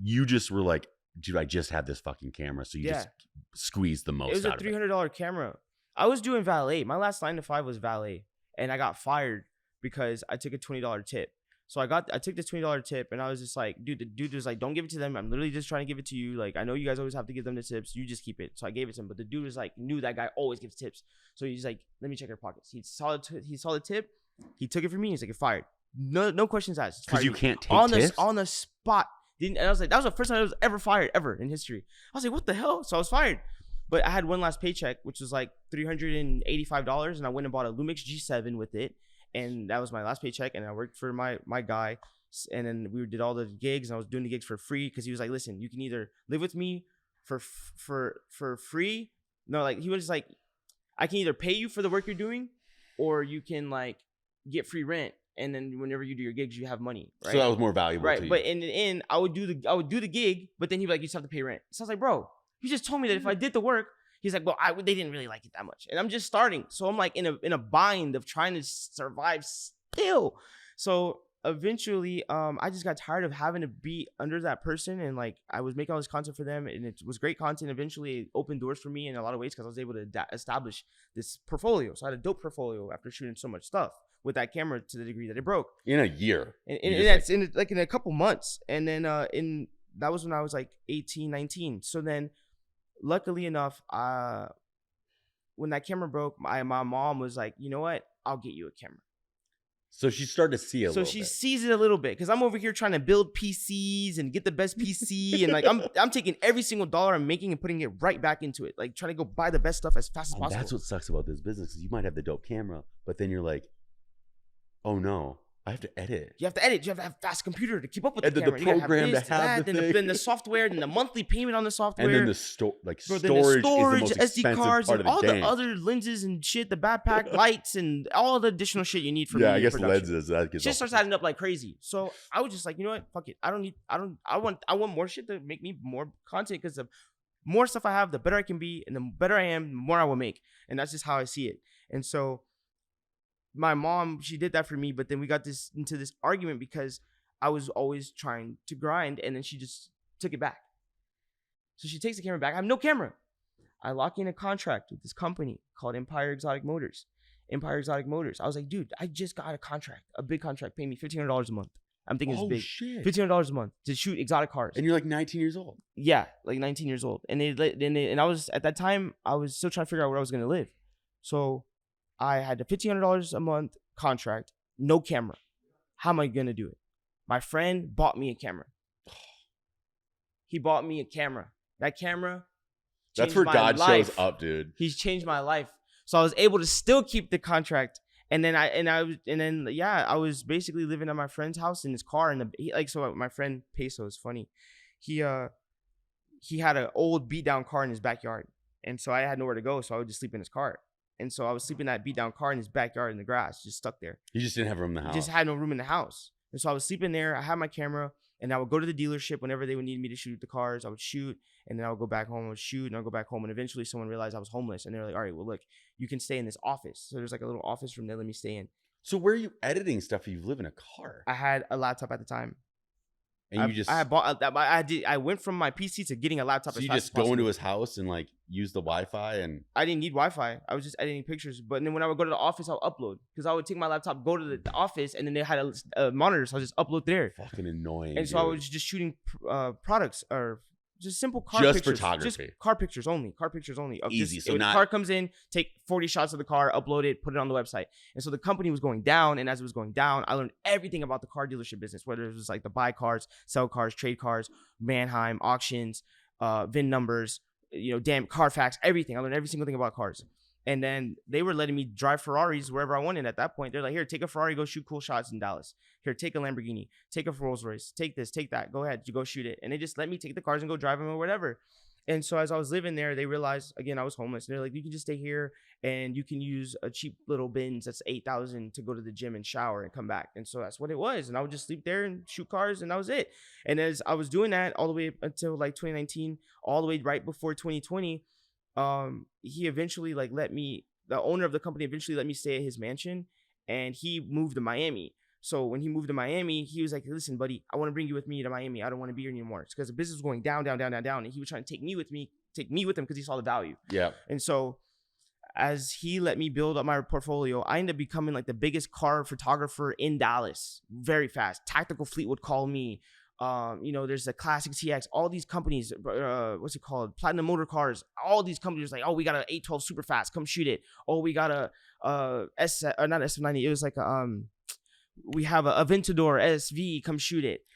You just were like, dude, I just had this fucking camera. So you just squeezed the most out of it. It was a $300 camera. I was doing valet. My last 9 to 5 was valet. And I got fired because I took a $20 tip. So I took the $20 tip, and I was just like, dude, the dude was like, don't give it to them. I'm literally just trying to give it to you. Like, I know you guys always have to give them the tips. You just keep it. So I gave it to him. But the dude was like, knew that guy always gives tips. So he's like, let me check your pockets. He saw the tip. He took it from me. He's like, you're fired. No questions asked. Because you can't take tips? On the spot. And I was like, that was the first time I was ever fired ever in history. I was like, what the hell? So I was fired. But I had one last paycheck, which was like $385. And I went and bought a Lumix G7 with it. And that was my last paycheck. And I worked for my guy. And then we did all the gigs, and I was doing the gigs for free because he was like, listen, you can either live with me for free. No, like he was just like, I can either pay you for the work you're doing, or you can like get free rent. And then whenever you do your gigs, you have money. Right? So that was more valuable to you. But in the end, I would do the gig, but then he'd be like, you just have to pay rent. So I was like, bro, you just told me that if I did the work, he's like, well, they didn't really like it that much. And I'm just starting. So I'm like in a bind of trying to survive still. So eventually, I just got tired of having to be under that person, and like I was making all this content for them, and it was great content. Eventually, it opened doors for me in a lot of ways because I was able to establish this portfolio. So I had a dope portfolio after shooting so much stuff with that camera to the degree that it broke in a year. And that's in a couple months. And then that was when I was like 18, 19. So then, luckily enough, when that camera broke, my mom was like, you know what? I'll get you a camera. So she started to see So she sees it a little bit because I'm over here trying to build PCs and get the best PC, and like I'm taking every single dollar I'm making and putting it right back into it, like trying to go buy the best stuff as fast as possible. That's what sucks about this business is you might have the dope camera, but then you're like, oh no, I have to edit. You have to edit. You have to have a fast computer to keep up with and the then camera. The program you have to have the thing. Then the software, then the monthly payment on the software. And then the storage is the most expensive cards, part of and the game. The other lenses and shit, the backpack lights, and all the additional shit you need for I guess production. lenses. That gets shit starts adding up like crazy. So I was just like, you know what? Fuck it. I want more shit to make me more content, because the more stuff I have, the better I can be, and the better I am, the more I will make. And that's just how I see it. And so my mom, she did that for me, but then we got into this argument because I was always trying to grind, and then she just took it back. So she takes the camera back. I have no camera. I lock in a contract with this company called Empire Exotic Motors. I was like, dude, I just got a big contract, paying me $1,500 a month. I'm thinking it's big. Shit. $1,500 a month to shoot exotic cars. And you're like 19 years old. Yeah, like 19 years old. And I was, at that time, I was still trying to figure out where I was going to live. So I had a $1,500 a month contract, no camera. How am I going to do it? My friend bought me a camera. He bought me a camera. That camera That's where God life. shows up, dude. He's changed my life. So I was able to still keep the contract. And then I was basically living at my friend's house in his car. So my friend Peso is funny. He had an old beat down car in his backyard. And so I had nowhere to go. So I would just sleep in his car. And so I was sleeping in that beat down car in his backyard in the grass, just stuck there. You just didn't have room in the house. Just had no room in the house. And so I was sleeping there. I had my camera, and I would go to the dealership whenever they would need me to shoot the cars. I would shoot, and then I would go back home. I would shoot, and I would go back home. And eventually someone realized I was homeless, and they were like, all right, well, look, you can stay in this office. So there's like a little office room they let me stay in. So where are you editing stuff if you live in a car? I had a laptop at the time. And I went from my PC to getting a laptop. So you just go into his house and like use the Wi-Fi, and I didn't need Wi-Fi. I was just editing pictures. But then when I would go to the office, I'll upload, because I would take my laptop, go to the office, and then they had a monitor, so I just upload there. Fucking annoying. And so I was just shooting products or just simple car just pictures. Photography. Just car pictures only. Easy. So the car comes in, take 40 shots of the car, upload it, put it on the website. And so the company was going down, and as it was going down, I learned everything about the car dealership business, whether it was like the buy cars, sell cars, trade cars, Manheim, auctions, VIN numbers, Carfax, everything. I learned every single thing about cars. And then they were letting me drive Ferraris wherever I wanted at that point. They're like, here, take a Ferrari, go shoot cool shots in Dallas. Here, take a Lamborghini, take a Rolls Royce, take this, take that. Go ahead, you go shoot it. And they just let me take the cars and go drive them or whatever. And so as I was living there, they realized, again, I was homeless. And they're like, you can just stay here and you can use a cheap little Benz that's $8,000 to go to the gym and shower and come back. And so that's what it was. And I would just sleep there and shoot cars, and that was it. And as I was doing that all the way until like 2019, all the way right before 2020, he eventually the owner of the company eventually let me stay at his mansion, and he moved to Miami. So when he moved to Miami, he was like, listen, buddy, I want to bring you with me to Miami. I don't want to be here anymore. It's because the business was going down. And he was trying to take me with him because he saw the value. Yeah. And so as he let me build up my portfolio, I ended up becoming like the biggest car photographer in Dallas very fast. Tactical Fleet would call me. There's a Classic TX, all these companies, what's it called? Platinum Motor Cars. All these companies like, oh, we got a 812 super fast, come shoot it. Oh, we got a not SF90. It was like we have a Aventador SV, come shoot it.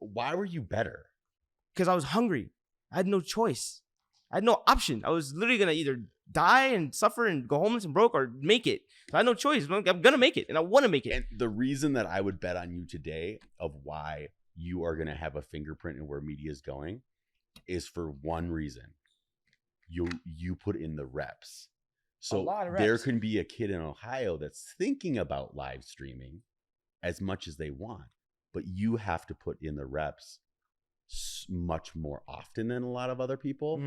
Why were you better? Because I was hungry. I had no choice. I had no option. I was literally gonna either die and suffer and go homeless and broke or make it. So I had no choice. I'm gonna make it, and I want to make it. And the reason that I would bet on you today of why you are gonna have a fingerprint in where media is going is for one reason. You put in the reps. So there can be a kid in Ohio that's thinking about live streaming as much as they want, but you have to put in the reps much more often than a lot of other people.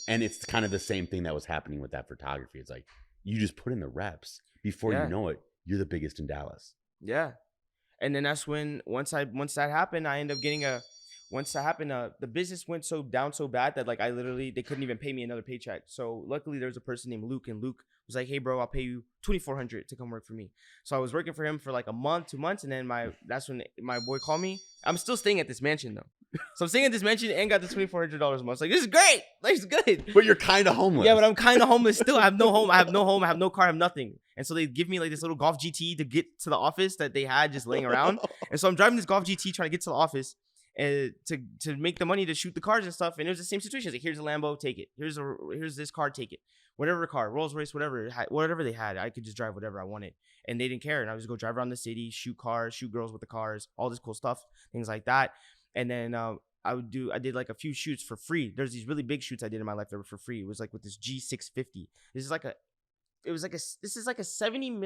And it's kind of the same thing that was happening with that photography. It's like you just put in the reps before you know it, you're the biggest in Dallas. Yeah. And then that's when once that happened, I ended up getting the business went down so bad that like they couldn't even pay me another paycheck. So luckily there's a person named Luke, and Luke was like, hey bro, I'll pay you $2,400 to come work for me. So I was working for him for like a month, 2 months, and then that's when my boy called me. I'm still staying at this mansion though. So I'm staying at this mansion and got the $2,400 a month. Like, this is great. Life's good. But you're kind of homeless. Yeah, but I'm kind of homeless still. I have no home. I have no car. I have nothing. And so they give me like this little Golf GT to get to the office that they had just laying around. And so I'm driving this Golf GT trying to get to the office and to make the money to shoot the cars and stuff. And it was the same situation. Like, here's a Lambo, take it. Here's this car, take it. Whatever car, Rolls Royce, whatever they had, I could just drive whatever I wanted. And they didn't care. And I would just go drive around the city, shoot cars, shoot girls with the cars, all this cool stuff, things like that. And then I did like a few shoots for free. There's these really big shoots I did in my life that were for free. It was like with this G650. This is like a $70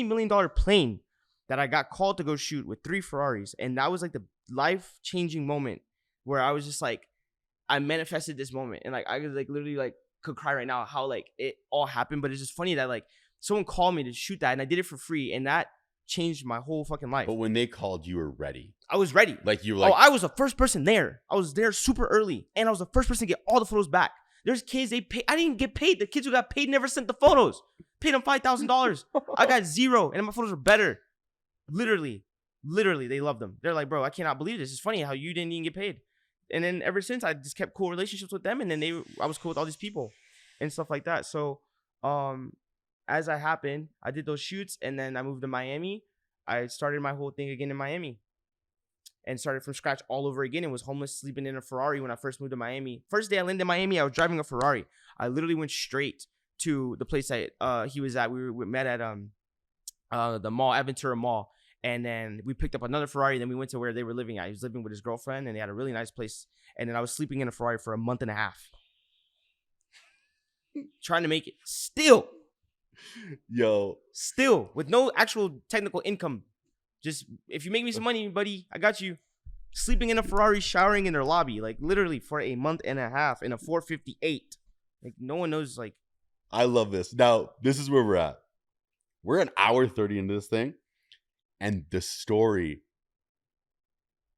million plane that I got called to go shoot with 3 Ferraris. And that was like the life-changing moment where I was just like, I manifested this moment. And like, I could like literally like could cry right now how like it all happened. But it's just funny that like someone called me to shoot that and I did it for free. And that changed my whole fucking life. But when they called, you were ready. I was ready. Like you were like, I was the first person there. I was there super early, and I was the first person to get all the photos back. There's kids they pay. I didn't get paid. The kids who got paid never sent the photos. Paid them $5,000. I got 0, and my photos are better. Literally, they love them. They're like, bro, I cannot believe this. It's funny how you didn't even get paid. And then ever since, I just kept cool relationships with them, and then I was cool with all these people and stuff like that. So, as that happened, I did those shoots, and then I moved to Miami. I started my whole thing again in Miami and started from scratch all over again and was homeless, sleeping in a Ferrari when I first moved to Miami. First day I landed in Miami, I was driving a Ferrari. I literally went straight to the place that he was at. We met at the mall, Aventura Mall. And then we picked up another Ferrari. Then we went to where they were living at. He was living with his girlfriend, and they had a really nice place. And then I was sleeping in a Ferrari for a month and a half. Trying to make it. Still with no actual technical income. Just if you make me some money, buddy, I got you. Sleeping in a Ferrari, showering in their lobby, like literally for a month and a half in a 458. Like no one knows. Like, I love this. Now this is where we're at. We're an hour 30 into this thing, and the story.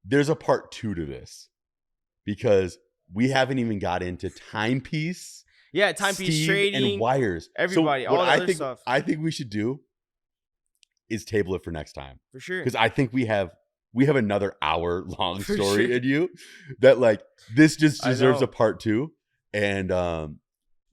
There's a part 2 to this because we haven't even got into Timepiece. Yeah, Timepiece trading and wires. Everybody, so all the other stuff. I think we should do is table it for next time. For sure. Because I think we have another hour long For story sure. in you that like this just deserves a part 2. And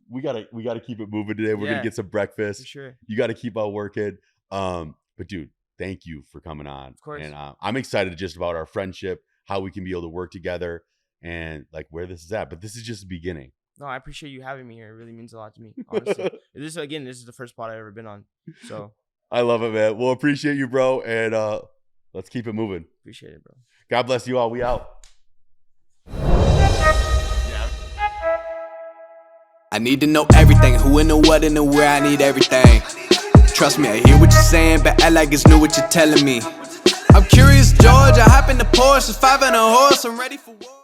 we gotta keep it moving today. We're gonna get some breakfast. For sure. You gotta keep on working. But dude, thank you for coming on. Of course. And I'm excited just about our friendship, how we can be able to work together, and like where this is at. But this is just the beginning. No, I appreciate you having me here. It really means a lot to me, honestly. This is the first pod I've ever been on. So I love it, man. Well, appreciate you, bro. And let's keep it moving. appreciate it, bro. God bless you all. We out. I need to know everything, who and the what and the where, I need everything. Trust me, I hear what you're saying, but act like it's new what you're telling me. I'm curious, George, I hop in the Porsche, 5 and a horse, I'm ready for war.